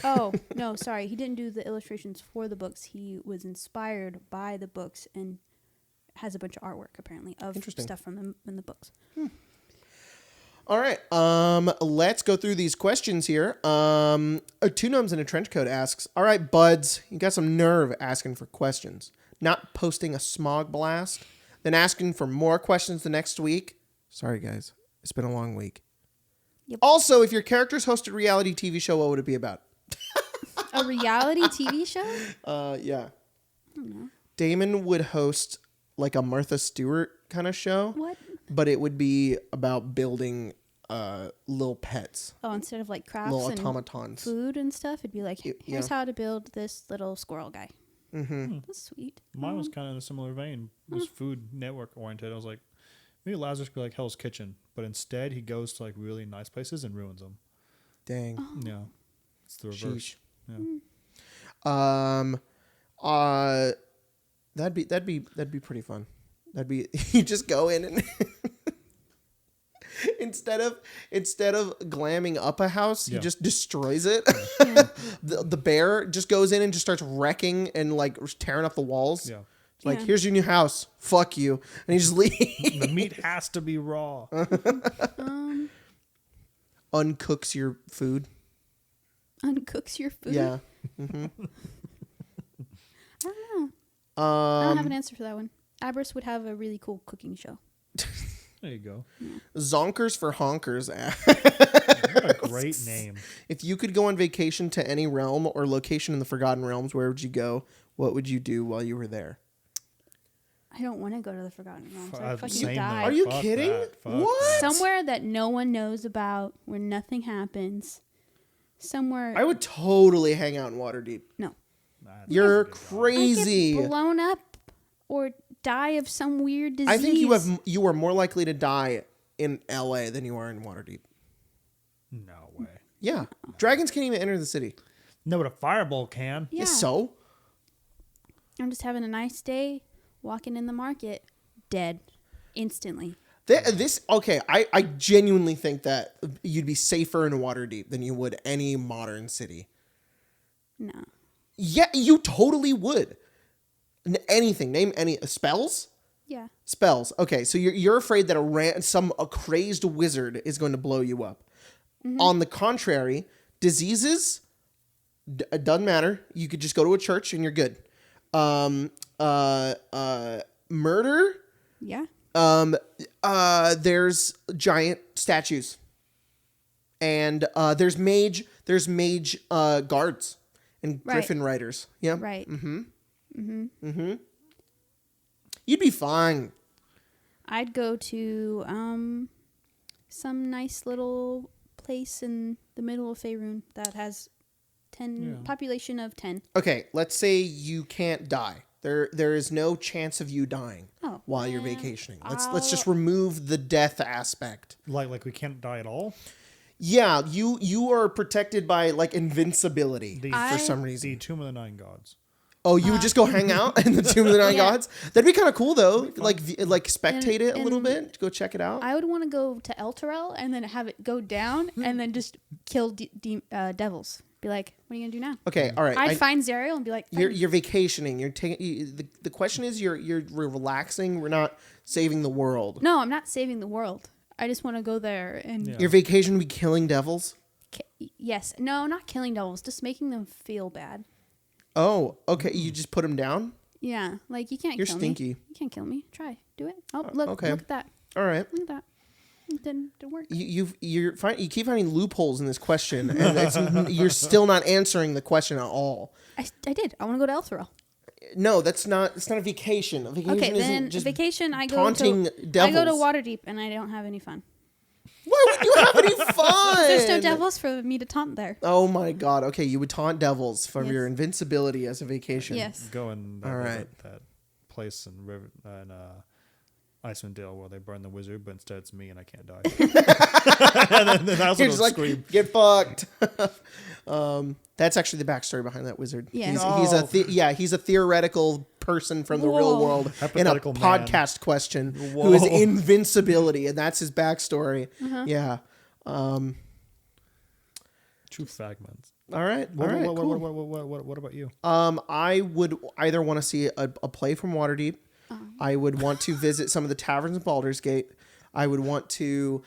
Oh, no, sorry. He didn't do the illustrations for the books. He was inspired by the books and has a bunch of artwork, apparently, of stuff from the books. All right. Let's go through these questions here. Two Gnomes in a Trench Coat asks, all right, buds, you got some nerve asking for questions. Not posting a smog blast, then asking for more questions the next week. Sorry, guys. It's been a long week. Yep. Also, if your characters hosted a reality TV show, what would it be about? A reality TV show? Yeah. I don't know. Damon would host like a Martha Stewart kind of show. What? But it would be about building little pets. Oh, instead of like crafts little and automatons. Food and stuff, it'd be like, here's how to build this little squirrel guy. Mm-hmm. That's sweet. Mine was kind of in a similar vein. It was Food Network oriented. I was like, maybe Lazarus could be like Hell's Kitchen, but instead he goes to like really nice places and ruins them. Dang. Oh. Yeah, it's the reverse. Sheesh. Yeah. That'd be pretty fun. That'd be you just go in and instead of glamming up a house, he just destroys it. Yeah. The bear just goes in and just starts wrecking and like tearing up the walls. Yeah. Like, here's your new house. Fuck you. And he just leaves. The meat has to be raw. Uncooks your food. Uncooks your food? Yeah. Mm-hmm. I don't know. I don't have an answer for that one. Abris would have a really cool cooking show. There you go. Yeah. Zonkers for Honkers. What a great name. If you could go on vacation to any realm or location in the Forgotten Realms, where would you go? What would you do while you were there? I don't want to go to the Forgotten Realms. I'd fucking Same die. Are you Fuck kidding? that. Fuck What? that. Somewhere that no one knows about, where nothing happens. Somewhere. I would totally hang out in Waterdeep. No. That's You're a good one. crazy. I'd get blown up or die of some weird disease. I think you are more likely to die in LA than you are in Waterdeep. No way. Yeah. Dragons can't even enter the city. No, but a fireball can. Yeah. So? I'm just having a nice day, walking in the market, dead instantly. I genuinely think that you'd be safer in Waterdeep than you would any modern city. No. Yeah, you totally would. Anything. Name any spells? Yeah. Spells. Okay, so you're afraid that a crazed wizard is going to blow you up. Mm-hmm. On the contrary, diseases, it doesn't matter. You could just go to a church and you're good. Murder. Yeah. There's giant statues, and there's mage guards and griffin riders. Yeah. Right. Mm-hmm. Mm-hmm. Mm-hmm. You'd be fine. I'd go to some nice little place in the middle of Faerun that has population of 10. Okay, let's say you can't die. There is no chance of you dying while you're vacationing. Let's just remove the death aspect. Like we can't die at all? Yeah, you are protected by like invincibility for some reason. The Tomb of the Nine Gods. Oh, you would just go hang out in the Tomb of the Nine Gods? That'd be kind of cool though. Like spectate it a little bit. Go check it out. I would want to go to Elturel and then have it go down and then just kill devils. Be like, what are you gonna do now? Okay, all right. I'd find Zariel and be like, you're vacationing. You're taking. The question is, you're relaxing. We're not saving the world. No, I'm not saving the world. I just want to go there and. Your vacation would be killing devils. Yes. No, not killing devils. Just making them feel bad. Oh, okay. You just put them down? Yeah, like you can't. You're kill stinky. Me. You can't kill me. Try, do it. Oh, look! Okay. Look at that. All right. Look at that. It didn't work. You keep finding loopholes in this question, and you're still not answering the question at all. I did. I want to go to Elturel. No, it's not a vacation. A vacation Okay, isn't then just vacation. I go taunting to devils. I go to Waterdeep, and I don't have any fun. Why would you have any fun? There's no devils for me to taunt there. Oh my god. Okay, you would taunt devils from your invincibility as a vacation. Yes. Go in that place in River and Icewind Dale where they burn the wizard, but instead it's me and I can't die. and then I also don't scream. Get fucked. That's actually the backstory behind that wizard. Yeah. He's a theoretical person from the real world in a podcast question who is invincibility, and that's his backstory. Yeah. True fragments. All right. What about you? I would either want to see a play from Waterdeep. I would want to visit some of the taverns in Baldur's Gate. I would want to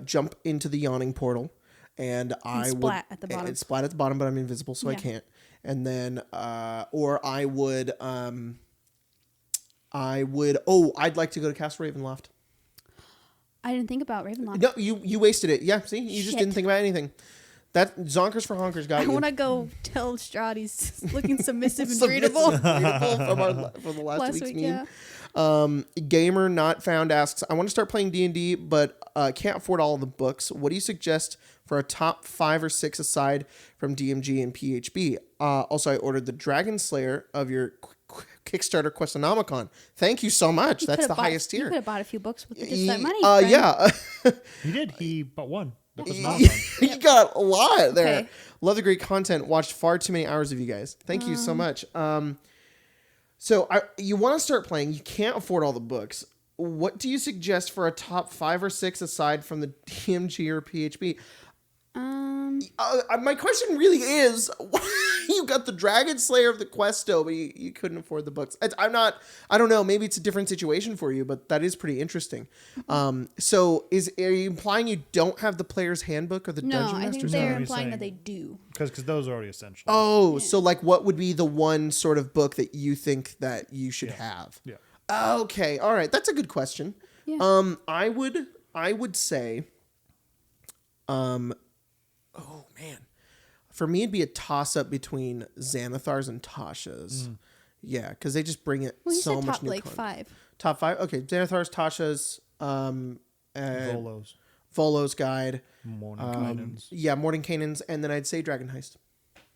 jump into the yawning portal, and splat at the bottom. It's splat at the bottom, but I'm invisible, so I can't. And then, or I would. I'd like to go to Castle Ravenloft. I didn't think about Ravenloft. No, you wasted it. Yeah, see, you just didn't think about anything. That Zonkers for Honkers got you. I want to go tell Strahd he's looking submissive and readable. From the last week's meme. Yeah. Gamer Not Found asks, I want to start playing D&D, but can't afford all of the books. What do you suggest for a top 5 or 6 aside from DMG and PHB? Also, I ordered the Dragon Slayer of your Kickstarter Questonomicon. Thank you so much. That's the highest tier. You could have bought a few books with just that money. Yeah. He did. He bought one. You got a lot there. Okay. Love the great content. Watched far too many hours of you guys. Thank you so much. So you want to start playing. You can't afford all the books. What do you suggest for a top 5 or 6 aside from the DMG or PHB? My question really is, you got the Dragon Slayer of the Questo, but you couldn't afford the books. I don't know. Maybe it's a different situation for you, but that is pretty interesting. So are you implying you don't have the player's handbook or the Dungeon Master's? No, I think they're implying that they do. Because those are already essential. Oh, so like what would be the one sort of book that you think that you should have? Yeah. Okay. All right. That's a good question. Yeah. I would say, oh man, for me it'd be a toss up between Xanathar's and Tasha's. Yeah, because they just bring it so much new content. 5. Top 5. Okay, Xanathar's, Tasha's, Volo's Guide, Mordenkainen's. Yeah, Mordenkainen's, and then I'd say Dragon Heist.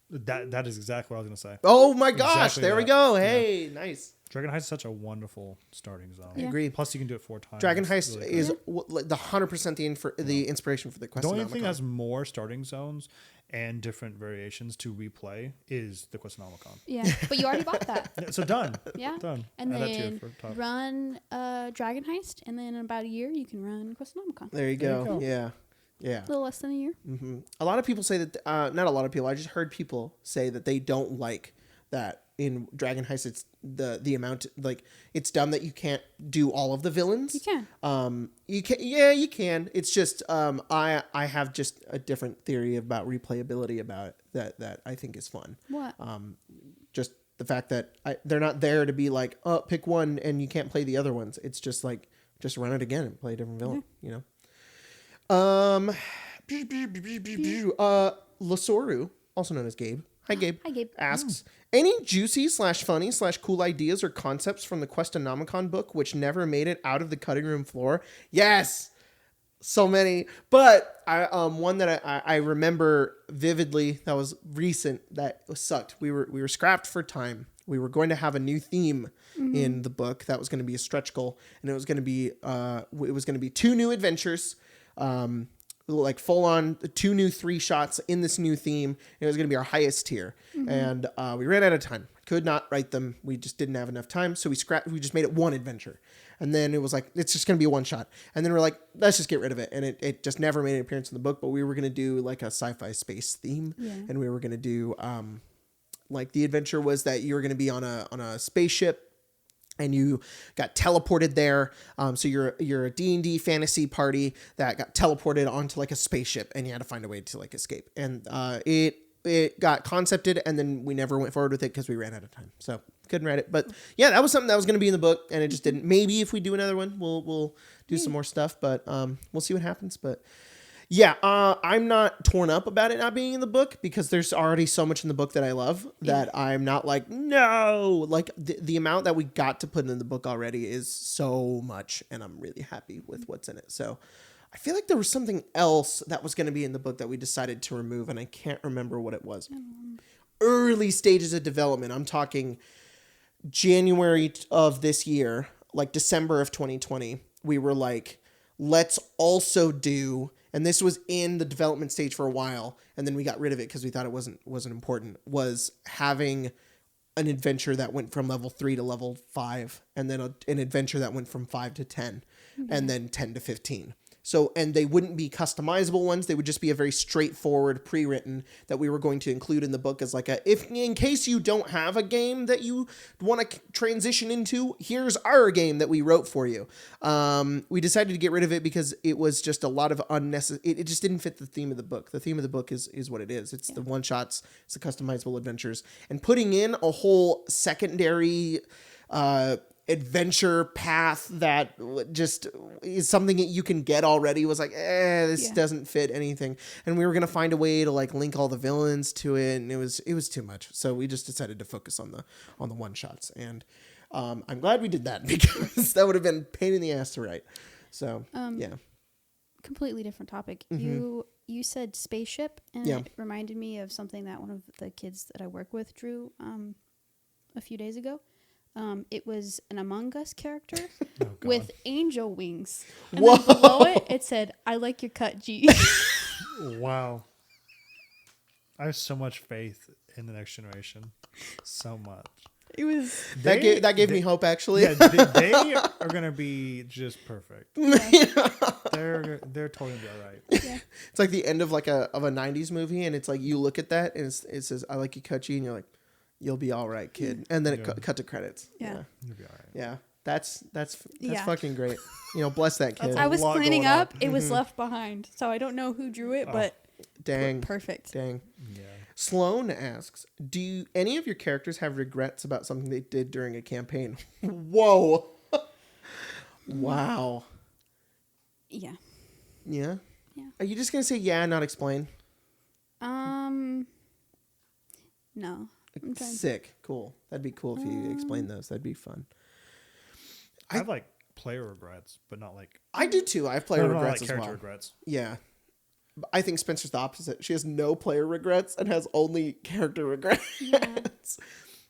That is exactly what I was gonna say. Oh my gosh! There we go. Hey, nice. Dragon Heist is such a wonderful starting zone. I agree. Plus, you can do it 4 times. Dragon Heist really is the 100% the inspiration for the Questonomicon. The only thing that has more starting zones and different variations to replay is the Questonomicon. Yeah, but you already bought that. Yeah, so done. Yeah, done. And then run Dragon Heist, and then in about a year you can run Questonomicon. There you go. Yeah. Yeah. A little less than a year. Mm-hmm. A lot of people say that, not a lot of people, I just heard people say that they don't like that in Dragon Heist it's the amount, like, it's dumb that you can't do all of the villains. You can. You can. It's just I have just a different theory about replayability about it that I think is fun. What? Just the fact that they're not there to be like, oh, pick one and you can't play the other ones. It's just like, just run it again and play a different villain, you know? Lasoru, also known as Gabe. Hi, Gabe. Hi, Gabe. Asks, any juicy / cool ideas or concepts from the Questonomicon book which never made it out of the cutting room floor? Yes! So many. But one that I remember vividly that was recent that sucked. We were scrapped for time. We were going to have a new theme in the book that was going to be a stretch goal, and it was going to be 2 new adventures. Like full on 2 new 3 shots in this new theme. It was going to be our highest tier. And we ran out of time. Could not write them. We just didn't have enough time. So we just made it 1 adventure. And then it was like, it's just going to be a 1 shot. And then we're like, let's just get rid of it. And it just never made an appearance in the book, but we were going to do like a sci-fi space theme. Yeah. And we were going to do, like the adventure was that you were going to be on a spaceship and you got teleported there. So you're a D&D fantasy party that got teleported onto like a spaceship, and you had to find a way to like escape. And it got concepted, and then we never went forward with it because we ran out of time. So couldn't write it. But yeah, that was something that was going to be in the book, and it just didn't. Maybe if we do another one, we'll do some more stuff. But we'll see what happens. But yeah, I'm not torn up about it not being in the book because there's already so much in the book that I love that I'm not like, no, like the amount that we got to put in the book already is so much, and I'm really happy with what's in it. So I feel like there was something else that was going to be in the book that we decided to remove, and I can't remember what it was. Early stages of development. I'm talking January of this year, like December of 2020. We were like, let's also do, and this was in the development stage for a while, and then we got rid of it because we thought it wasn't important, was having an adventure that went from level 3 to level 5, and then an adventure that went from 5 to 10, and then 10 to 15. So, and they wouldn't be customizable ones. They would just be a very straightforward pre-written that we were going to include in the book as like in case you don't have a game that you want to transition into, here's our game that we wrote for you. We decided to get rid of it because it was just a lot of unnecessary. It just didn't fit the theme of the book. The theme of the book is what it is. It's the one shots. It's the customizable adventures, and putting in a whole secondary adventure path that just is something that you can get already was like, this doesn't fit anything. And we were going to find a way to like link all the villains to it. And it was too much. So we just decided to focus on the one shots. And I'm glad we did that because that would have been a pain in the ass to write. So, Completely different topic. Mm-hmm. You said spaceship, and it reminded me of something that one of the kids that I work with drew a few days ago. It was an Among Us character with angel wings. And then below it said, "I like your cut, G." Wow. I have so much faith in the next generation. So much. It was that gave me hope, actually. Yeah, they are gonna be just perfect. Yeah. They're totally gonna be all right. Yeah. It's like the end of like a 90s movie, and it's like you look at that and it says, "I like you, cut G," and you're like, "You'll be all right, kid." And then it cut to credits. Yeah. You'll be all right. Yeah. That's fucking great. Bless that kid. I was cleaning up. It was left behind. So I don't know who drew it, but dang. Perfect. Dang. Yeah. Sloan asks, do any of your characters have regrets about something they did during a campaign? Whoa. Wow. Yeah. Yeah? Yeah. Are you just going to say yeah and not explain? No. Sick. Cool. That'd be cool if you explained those. That'd be fun. I have like player regrets, but not like... I do too. I have player regrets like as well. character regrets. Yeah. I think Spencer's the opposite. She has no player regrets and has only character regrets. Yeah.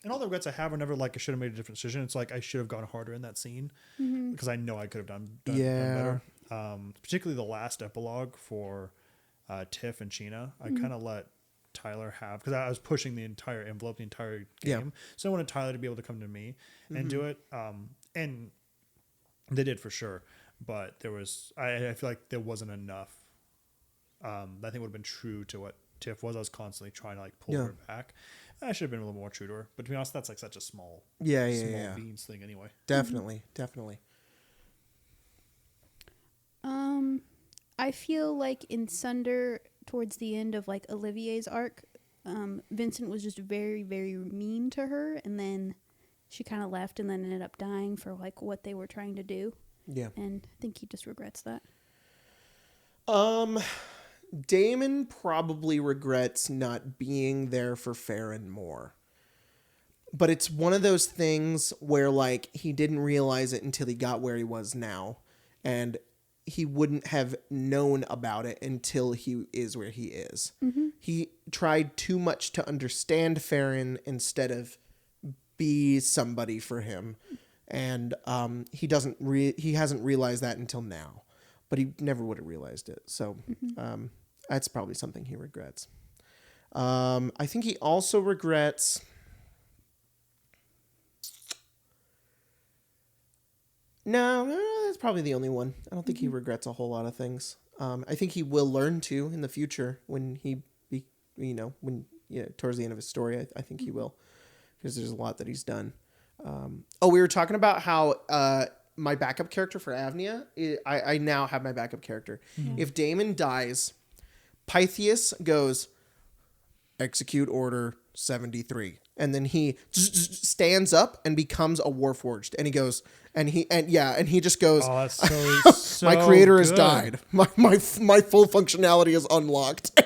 And all the regrets I have are never like I should have made a different decision. It's like I should have gone harder in that scene because I know I could have done better. Particularly the last epilogue for Tiff and Sheena. I kind of let Tyler have, because I was pushing the entire envelope, the entire game. Yeah. So I wanted Tyler to be able to come to me and do it. And they did for sure. But there was, I feel like there wasn't enough. I think would have been true to what Tiff was. I was constantly trying to like pull her back. I should have been a little more true to her. But to be honest, that's like such a small beans thing anyway. Definitely. I feel like in Sunder, towards the end of like Olivier's arc, Vincent was just very, very mean to her, and then she kind of left and then ended up dying for like what they were trying to do. Yeah. And I think he just regrets that. Damon probably regrets not being there for Farron more. But it's one of those things where like he didn't realize it until he got where he was now. And he wouldn't have known about it until he is where he is. Mm-hmm. He tried too much to understand Farron instead of be somebody for him. And he hasn't realized that until now. But he never would have realized it. So that's probably something he regrets. I think he also regrets... No, that's probably the only one. I don't think he regrets a whole lot of things. I think he will learn to in the future when towards the end of his story. I think he will, because there's a lot that he's done. We were talking about how my backup character for Avnia, I now have my backup character. Mm-hmm. If Damon dies, Pythias goes, execute order 73. And then he stands up and becomes a Warforged. And he goes, and he just goes, oh, that's so my creator has good. died. My full functionality is unlocked.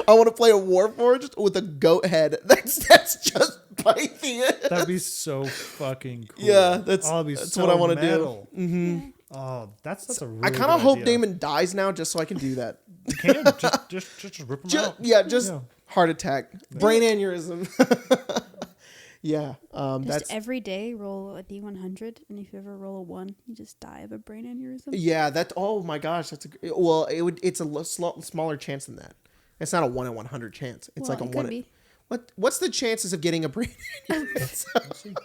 I want to play a Warforged with a goat head. That's just Pythias. That'd be so fucking cool. Yeah, that's so what I want to metal. do. Mm-hmm. Oh, that's a really I kind of hope idea. Damon dies now just so I can do that. You can just rip him out. Yeah, heart attack, brain aneurysm. Yeah, that's every day roll a D100, and if you ever roll a 1, you just die of a brain aneurysm. Yeah, oh my gosh, it's a smaller chance than that. It's not a 1 in 100 chance. It's like a 1 in... What's the chances of getting a brain aneurysm?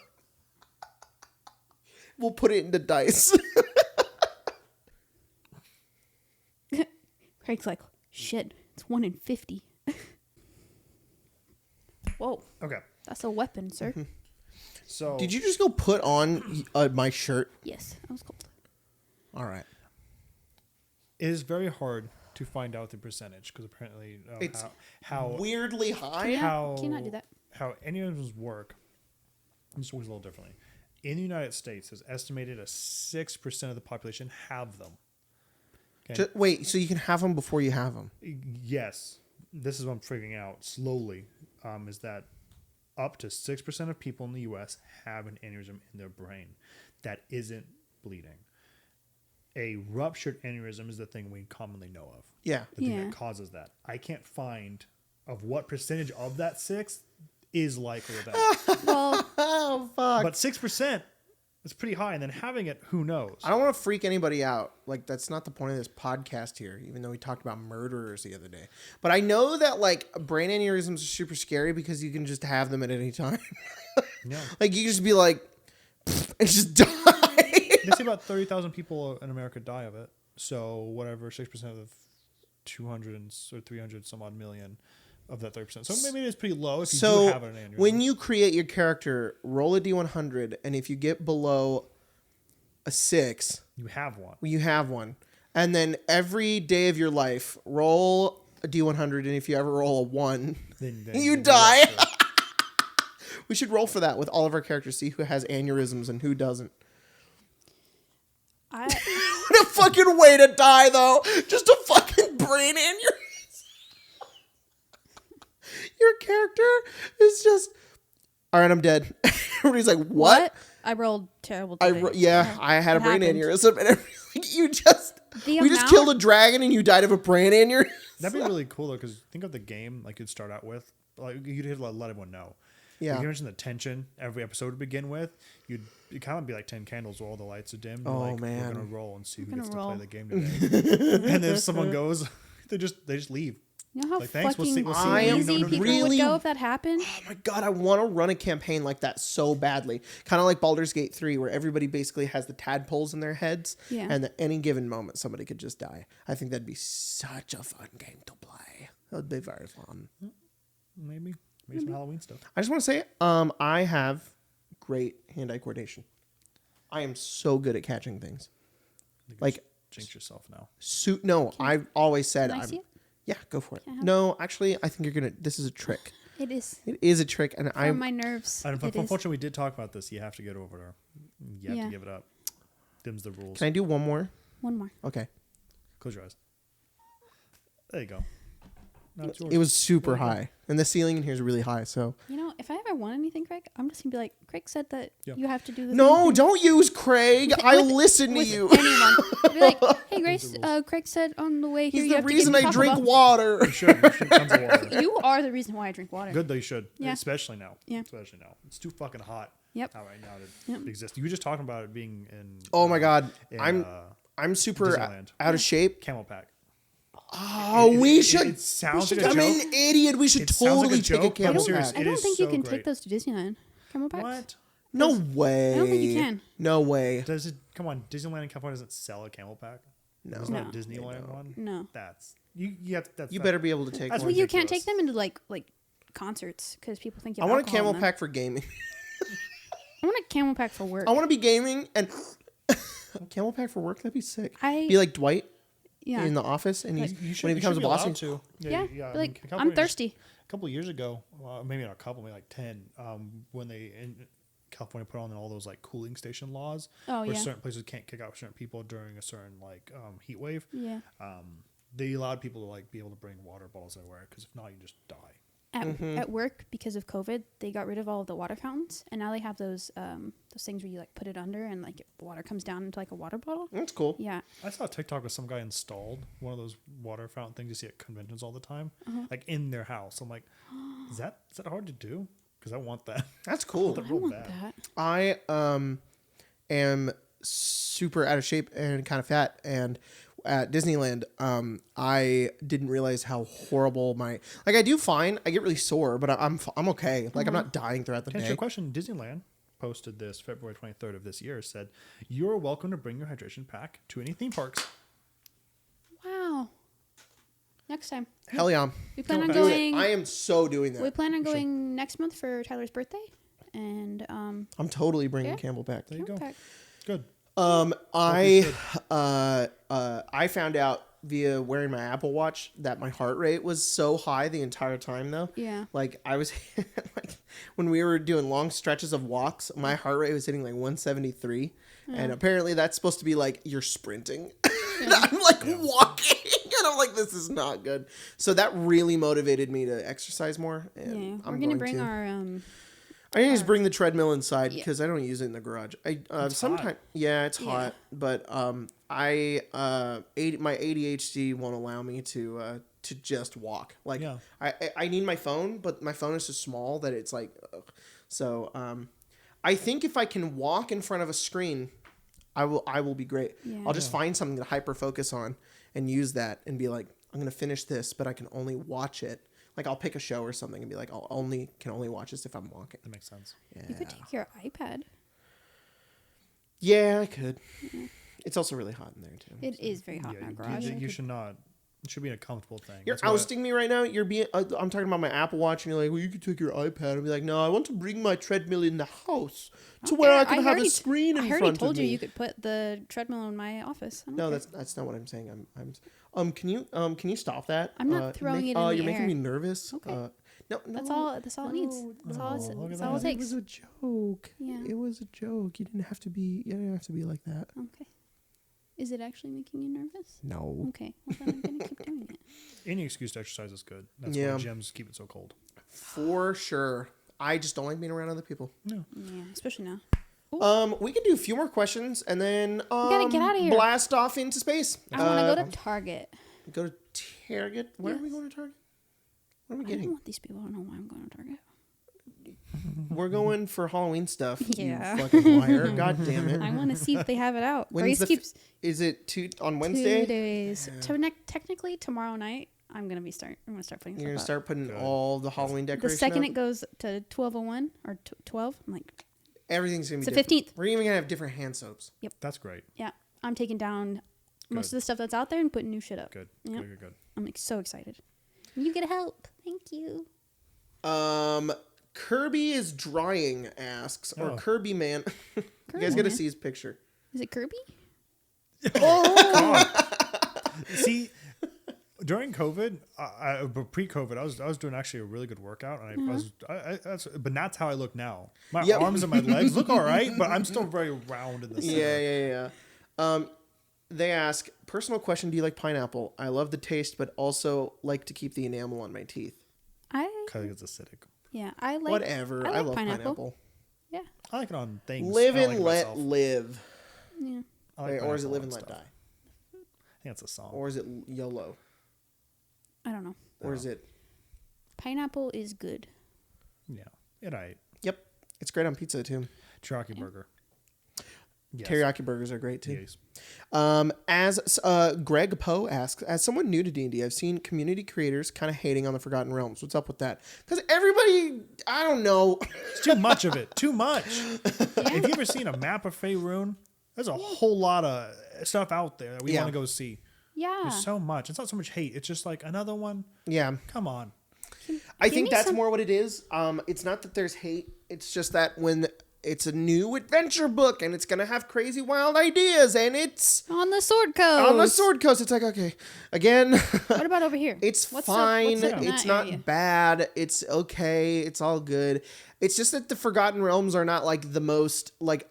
We'll put it into dice. Craig's like, shit, it's 1 in 50. Whoa. Okay. That's a weapon, sir. So did you just go put on my shirt? Yes, I was cold. All right. It is very hard to find out the percentage because apparently It's how weirdly high. how Can you not do that? How aneurysms work. This works a little differently. In the United States, it's estimated 6% of the population have them. Okay? Wait, so you can have them before you have them? Yes, this is what I'm figuring out slowly. Is that up to 6% of people in the U.S. have an aneurysm in their brain that isn't bleeding. A ruptured aneurysm is the thing we commonly know of. Yeah. The thing that causes that. I can't find of what percentage of that 6 is likely that. Well, Oh, fuck. But 6% is pretty high. And then having it, who knows? I don't want to freak anybody out. Like, that's not the point of this podcast here, even though we talked about murderers the other day. But I know that, like, brain aneurysms are super scary because you can just have them at any time. Yeah. Like, you can just be like, and just die. They say about 30,000 people in America die of it. So whatever, 6% of 200 or 300 some odd million of that 30%. So maybe it is pretty low if you do have an aneurysm. When you create your character, roll a D100, and if you get below a 6, you have one. you have one. And then every day of your life, roll a D100, and if you ever roll a 1, Then you die. We should roll for that with all of our characters, see who has aneurysms and who doesn't. What a fucking way to die, though. Just a fucking brain aneurysm. Your character is just, all right, I'm dead. Everybody's like, what? I rolled terrible today. I had a brain happened? aneurysm. And everybody's like, we just amount- killed a dragon and you died of a brain aneurysm. That'd be really cool, though, because think of the game like you'd start out with. Like you'd let everyone know. Yeah. Like you mentioned the tension every episode to begin with. It'd kind of be like 10 candles where all the lights are dim. Oh, like, man. We're going to roll and see who We're gets to gonna play roll. the game today. And if someone goes, they just leave. You know how Like, thanks, we'll fucking see- I am crazy people really- would go if that happened? Oh my god, I want to run a campaign like that so badly. Kind of like Baldur's Gate 3, where everybody basically has the tadpoles in their heads, Yeah. and at any given moment, somebody could just die. I think that'd be such a fun game to play. That would be very fun. Maybe some Halloween stuff. I just want to say, I have great hand-eye coordination. I am so good at catching things. You Like, just jinx yourself now. No, I've always said Can I I'm. see it? Yeah, go for it. Can I have No, actually, I think you're gonna. This is a trick. It is. It is a trick, and For my nerves. And it is. unfortunately, we did talk about this. You have to get over there. You have Yeah. to give it up. Them's the rules. Can I do one more? One more. Okay. Close your eyes. There you go. Now it's yours. It was super high, and the ceiling in here is really high. So You know, if I ever want anything, Craig, I'm just gonna be like, Craig said that Yeah. you have to do the no, thing. don't use Craig. I listen to With you. anyone. Be like, hey, Grace, Craig said on the way here He's you the have reason to I get drink Taco Bell. water. You should tons of water. You are the reason why I drink water. Good though, you should. Yeah. Especially now. Yeah. Especially now. It's too fucking hot. Yep. Out right now to exist. You were just talking about it being in. Oh my god, in, I'm super Disneyland. out of shape. Camel Pack. Oh, we should. It sounds we should, like a I'm joke. an idiot. We should It sounds like totally a take a joke, but I'm camel serious. pack. I It don't is think you so can great. take those to Disneyland. Camel packs? What? No way. I don't think you can. No way. Does it? Come on, Disneyland in California doesn't sell a Camel Pack. No. There's not a No. Disneyland one. No. That's you have. That's You not- better be able to take That's one. Well, you can't ridiculous. take them into like concerts because people think you I have want a alcohol camel in them. pack for gaming. I want a camel pack for work. I want to be gaming and camel pack for work. That'd be sick. Be like Dwight yeah. in the office, and You when he becomes a boss. too. Yeah. I Be mean, like, California I'm just- thirsty. A couple of years ago, maybe not a couple, maybe like 10, when they in California put on all those like cooling station laws, Oh, where yeah. certain places can't kick out certain people during a certain like heat wave. Yeah. They allowed people to like be able to bring water bottles everywhere because if not, you just die. At work, because of COVID, they got rid of all of the water fountains, and now they have those things where you like put it under and like the water comes down into like a water bottle. That's cool. Yeah. I saw a TikTok where some guy installed one of those water fountain things you see at conventions all the time, Uh-huh. like in their house. I'm like, is that hard to do? Because I want that. That's cool. I want that. I am super out of shape and kind of fat, and at Disneyland, I didn't realize how horrible I do fine. I get really sore, but I'm okay. Like I'm not dying throughout the To answer day. your question, Disneyland posted this February 23rd of this year, said, "You're welcome to bring your hydration pack to any theme parks." Wow. Next time. Hell yeah. We plan on going. I am so doing that. We plan on going next month for Tyler's birthday, and I'm totally bringing Campbell back. There you go. Good. I found out via wearing my Apple Watch that my heart rate was so high the entire time though. Yeah. Like I was like when we were doing long stretches of walks, my heart rate was hitting like 173. Yeah. And apparently that's supposed to be like you're sprinting. And I'm like walking and I'm like, this is not good. So that really motivated me to exercise more. And we're going to bring our I just bring the treadmill inside because I don't use it in the garage. Sometimes it's hot, but my ADHD won't allow me to just walk. Like I need my phone, but my phone is so small that it's like ugh. So I think if I can walk in front of a screen, I will be great. Yeah. I'll just find something to hyper focus on and use that and be like, I'm gonna finish this, but I can only watch it. Like I'll pick a show or something and be like, can only watch this if I'm walking. That makes sense. Yeah. You could take your iPad. Yeah, I could. Yeah. It's also really hot in there too. It is very hot in our garage. You should not. It should be a comfortable thing. You're ousting me right now. You're being. I'm talking about my Apple Watch, and you're like, well, you could take your iPad and be like, no, I want to bring my treadmill in the house to where I can have a screen in front of me. I already told you could put the treadmill in my office. No, that's not what I'm saying. Can you stop that? I'm not throwing it in the air. You're making me nervous. Okay. No. That's all it needs. That's all it takes. It was a joke. Yeah. It was a joke. You didn't have to be like that. Okay. Is it actually making you nervous? No. Okay. Well, then I'm going to keep doing it. Any excuse to exercise is good. That's why gyms keep it so cold. For sure. I just don't like being around other people. No. Yeah, especially now. Ooh. We can do a few more questions and then we gotta get out of here. Blast off into space. I want to go to Target. Go to Target? Where are we going to Target? What are we getting? I don't want these people to know why I'm going to Target. We're going for Halloween stuff. Yeah. You fucking liar. God damn it. I want to see if they have it out. Is it on Wednesday? 2 days. Yeah. Technically, tomorrow night, I'm going to start putting You're going to start putting Good. all the Halloween decorations The second up? it goes to 12:01 or 12, I'm like... Everything's going to be different. It's the 15th. We're even going to have different hand soaps. Yep. That's great. Yeah. I'm taking down most of the stuff that's out there and putting new shit up. Good. Yep. Good. I'm like so excited. You get help. Thank you. Kirby is drying asks, or Kirby man. You guys got to see his picture. Is it Kirby? Oh! See, during COVID, pre-COVID, I was doing actually a really good workout, and but that's how I look now. My arms and my legs look all right, but I'm still very round in the center. Yeah. They ask, personal question: do you like pineapple? I love the taste, but also like to keep the enamel on my teeth. Because it's acidic. Yeah, I like. Whatever. I love pineapple. Yeah. I like it on things. Live and let live. Yeah. Or is it live and let die? I think it's a song. Or is it YOLO? I don't know. Or is it? Pineapple is good. Yeah. It aight. Yep. It's great on pizza too. Teriyaki burger. Yes. Teriyaki burgers are great too. Yes. As Greg Poe asks, as someone new to D&D, I've seen community creators kind of hating on the Forgotten Realms. What's up with that? Because everybody, I don't know. It's too much of it. Too much. Have you ever seen a map of Faerun? There's a whole lot of stuff out there that we want to go see. Yeah. There's so much. It's not so much hate. It's just like another one. Yeah. Come on. I think that's more what it is. It's not that there's hate. It's just that when it's a new adventure book and it's going to have crazy wild ideas and it's... On the Sword Coast. It's like, okay. Again... What about over here? It's fine. It's not bad. It's okay. It's all good. It's just that the Forgotten Realms are not like the most... like.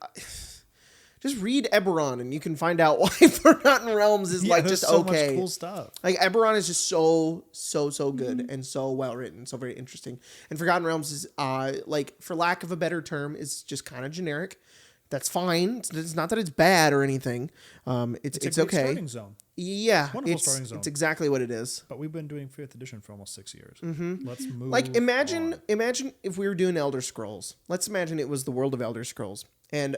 Just read Eberron and you can find out why Forgotten Realms is like just so okay. Much cool stuff. Like Eberron is just so good and so well written, so very interesting. And Forgotten Realms is like, for lack of a better term, is just kind of generic. That's fine. It's not that it's bad or anything. It's okay. Starting zone. Yeah, wonderful starting zone. It's exactly what it is. But we've been doing 5th edition for almost 6 years. Mm-hmm. Let's move. Like imagine if we were doing Elder Scrolls. Let's imagine it was the world of Elder Scrolls and.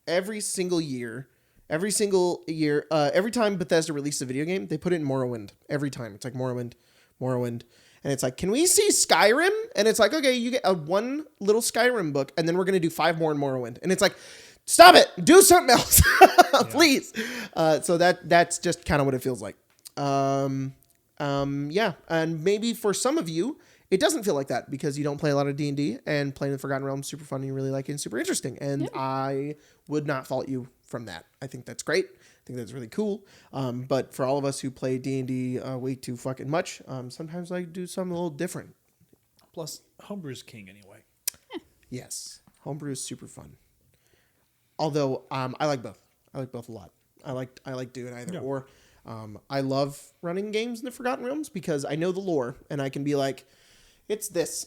Every single year, every time Bethesda released a video game, they put it in Morrowind. Every time. It's like Morrowind. And it's like, can we see Skyrim? And it's like, okay, you get one little Skyrim book, and then we're going to do 5 more in Morrowind. And it's like, stop it! Do something else! Please! So that's just kind of what it feels like. Yeah, and maybe for some of you, it doesn't feel like that because you don't play a lot of D&D, and playing the Forgotten Realms super fun and you really like it and super interesting. And I would not fault you from that. I think that's great. I think that's really cool. But for all of us who play D&D way too fucking much, sometimes I do something a little different. Plus, homebrew is king anyway. Yes, homebrew is super fun. Although I like both. I like both a lot. I like doing either or. I love running games in the Forgotten Realms because I know the lore and I can be like, it's this.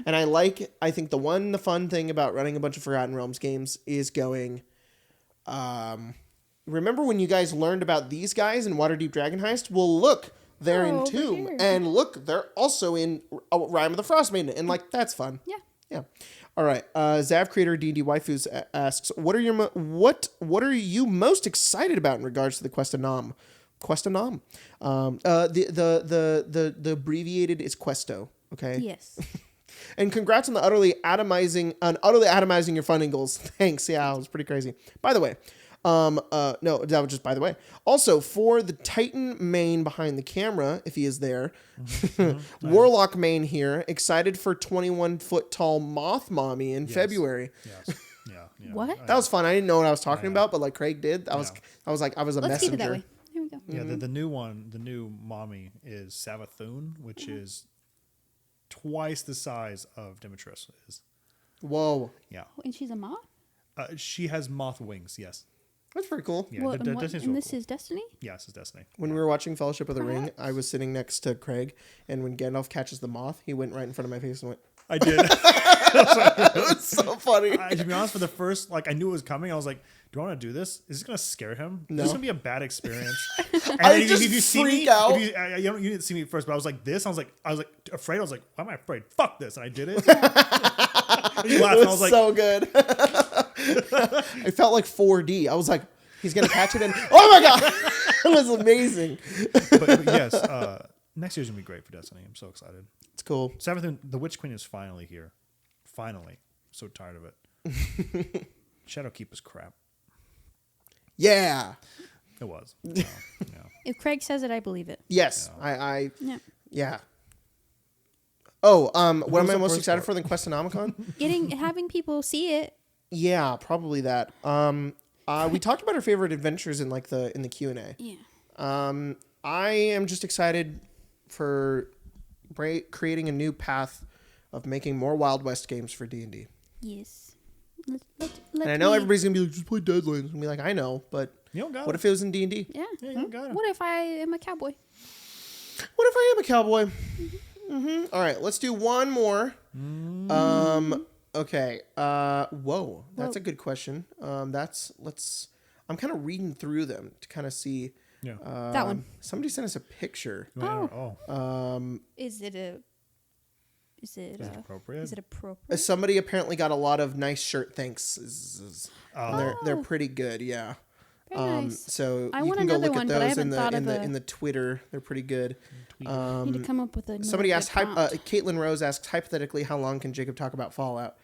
And I think the fun thing about running a bunch of Forgotten Realms games is going, remember when you guys learned about these guys in Waterdeep Dragon Heist? Well, look, they're in Tomb. And look, they're also in Rime of the Frost Maiden. And like, that's fun. Yeah. Yeah. All right. Zav creator D&D Waifus asks, what are you most excited about in regards to the Quest of Nam? Quest of Nam. The abbreviated is Questo. Okay. Yes. And congrats on the utterly atomizing your funding goals. Thanks. Yeah, it was pretty crazy. By the way, no, that was just by the way. Also, for the Titan main behind the camera, if he is there, Warlock main here, excited for 21-foot tall Moth Mommy in February. Yes. Yeah. What? That was fun. I didn't know what I was talking about, but like Craig did. I was a Let's messenger. keep it that way. Here we go. Yeah, the new one, the new mommy is Savathun, which is twice the size of Demetrius is. Whoa. Yeah. And she's a moth? She has moth wings, yes. That's pretty cool. Yeah, Well, and Destiny's and real this cool. is Destiny? Yes, it's Destiny. When we were watching Fellowship of the Ring, I was sitting next to Craig, and when Gandalf catches the moth, he went right in front of my face and went, I did. it was so funny. To be honest, for the first, I knew it was coming. I was like, do I want to do this? Is this going to scare him? No. Is this going to be a bad experience? And I then just if you see freak me, out. You didn't see me first, but I was like this. I was like afraid. I was like, why am I afraid? Fuck this. And I did it. And you laughed, It and was I was like, so good. I felt like 4D. I was like, he's going to catch it, and oh my God. It was amazing. but yes, next year's going to be great for Destiny. I'm so excited. It's cool. Savathun, the Witch Queen is finally here. Finally. I'm so tired of it. Shadowkeep is crap. Yeah. It was. No. If Craig says it, I believe it. Yes. Yeah. Yeah. Oh, what am was I the most first excited part? for than Questonomicon? Having people see it. Yeah, probably that. We talked about our favorite adventures in the Q&A. Yeah. I am just excited for creating a new path of making more Wild West games for D&D. Yes. And I know everybody's gonna be like, just play Deadlands, and be like, I know, but You don't got what it. if it was in D&D? Yeah. Yeah, you got it. What if I am a cowboy? What if I am a cowboy? All right, let's do one more. Okay. Whoa, that's a good question. I'm kind of reading through them to kind of see. Yeah. That one. Somebody sent us a picture. Is it appropriate? Is it appropriate? Somebody apparently got a lot of nice shirt thanks. They're pretty good. Yeah. Very nice. So I you want can go another look one, at but I those haven't thought of in the Twitter. They're pretty good. I need to come up with a. Somebody asked. Caitlin Rose asks hypothetically, how long can Jacob talk about Fallout?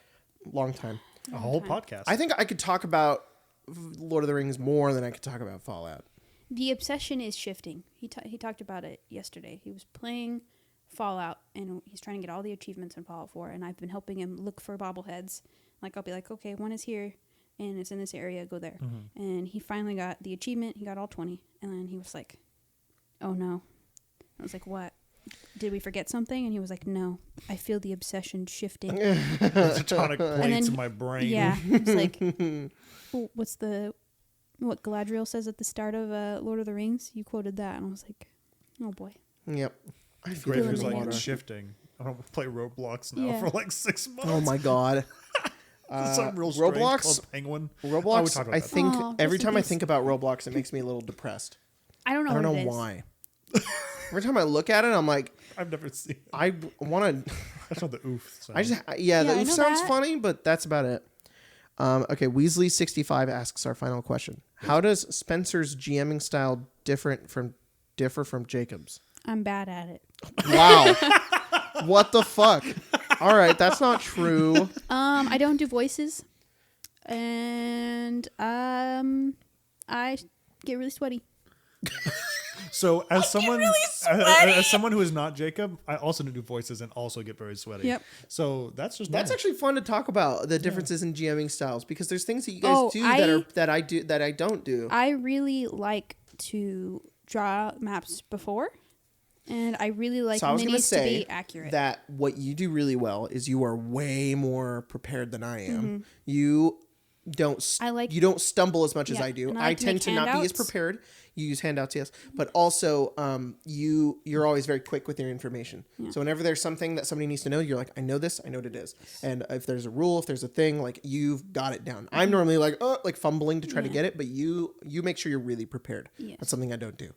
Long time. A whole podcast. I think I could talk about Lord of the Rings more than I could talk about Fallout. The obsession is shifting. He talked about it yesterday. He was playing Fallout, and he's trying to get all the achievements in Fallout 4, and I've been helping him look for bobbleheads. I'll be like, okay, one is here, and it's in this area, go there. Mm-hmm. And he finally got the achievement. He got all 20, and then he was like, oh, no. I was like, what? Did we forget something? And he was like, no, I feel the obsession shifting. Tectonic plates in my brain. Yeah. It's like, well, what Galadriel says at the start of Lord of the Rings? You quoted that, and I was like, oh, boy. Yep. I feel Grave is feeling like it. shifting. I don't play Roblox now for 6 months. Oh, my God. Some real strange Roblox called Penguin. Roblox, I think every time I peace. think about Roblox, it makes me a little depressed. I don't know. I don't know what it is. why. Every time I look at it, I'm like, I've never seen it. I want to. That's not the oof sound. The oof know sounds that. funny, but that's about it. Okay, Weasley65 asks our final question: how does Spencer's GMing style differ from Jacob's? I'm bad at it. Wow, what the fuck? All right, that's not true. I don't do voices, and I get really sweaty. So as someone as someone who is not Jacob, I also do voices and also get very sweaty. Yep. So that's actually fun to talk about the differences in GMing styles, because there's things that you guys do that I don't do. I really like to draw maps before, and I really like minis to be accurate. That what you do really well is you are way more prepared than I am. You don't stumble as much as I do. I tend to not be as prepared. You use handouts, yes, but also you're always very quick with your information. Yeah. So whenever there's something that somebody needs to know, you're like, I know this, I know what it is. And if there's a rule, if there's a thing, like you've got it down. I'm normally like fumbling to try to get it, but you make sure you're really prepared. Yes. That's something I don't do.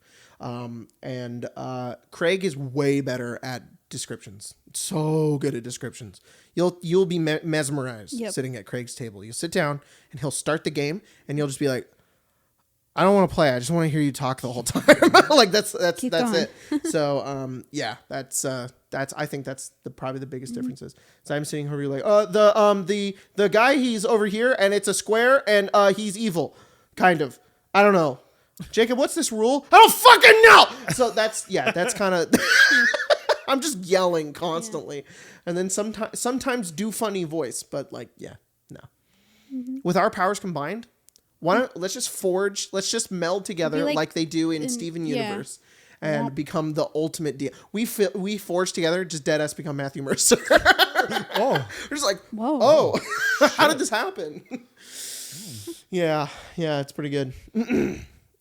And Craig is way better at descriptions. So good at descriptions. You'll be mesmerized sitting at Craig's table. You sit down and he'll start the game and you'll just be like, I don't want to play. I just want to hear you talk the whole time. Like that's it. So that's I think that's probably the biggest differences. So I'm sitting here like the guy, he's over here and it's a square and he's evil, kind of. I don't know. Jacob, what's this rule? I don't fucking know. So that's kind of. I'm just yelling constantly, and then sometimes do funny voice, but no. Mm-hmm. With our powers combined. Let's just meld together like they do in Steven Universe and become the ultimate deal. We forge together, just dead ass become Matthew Mercer. We're just like, whoa. How did this happen? Yeah, it's pretty good.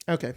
Okay.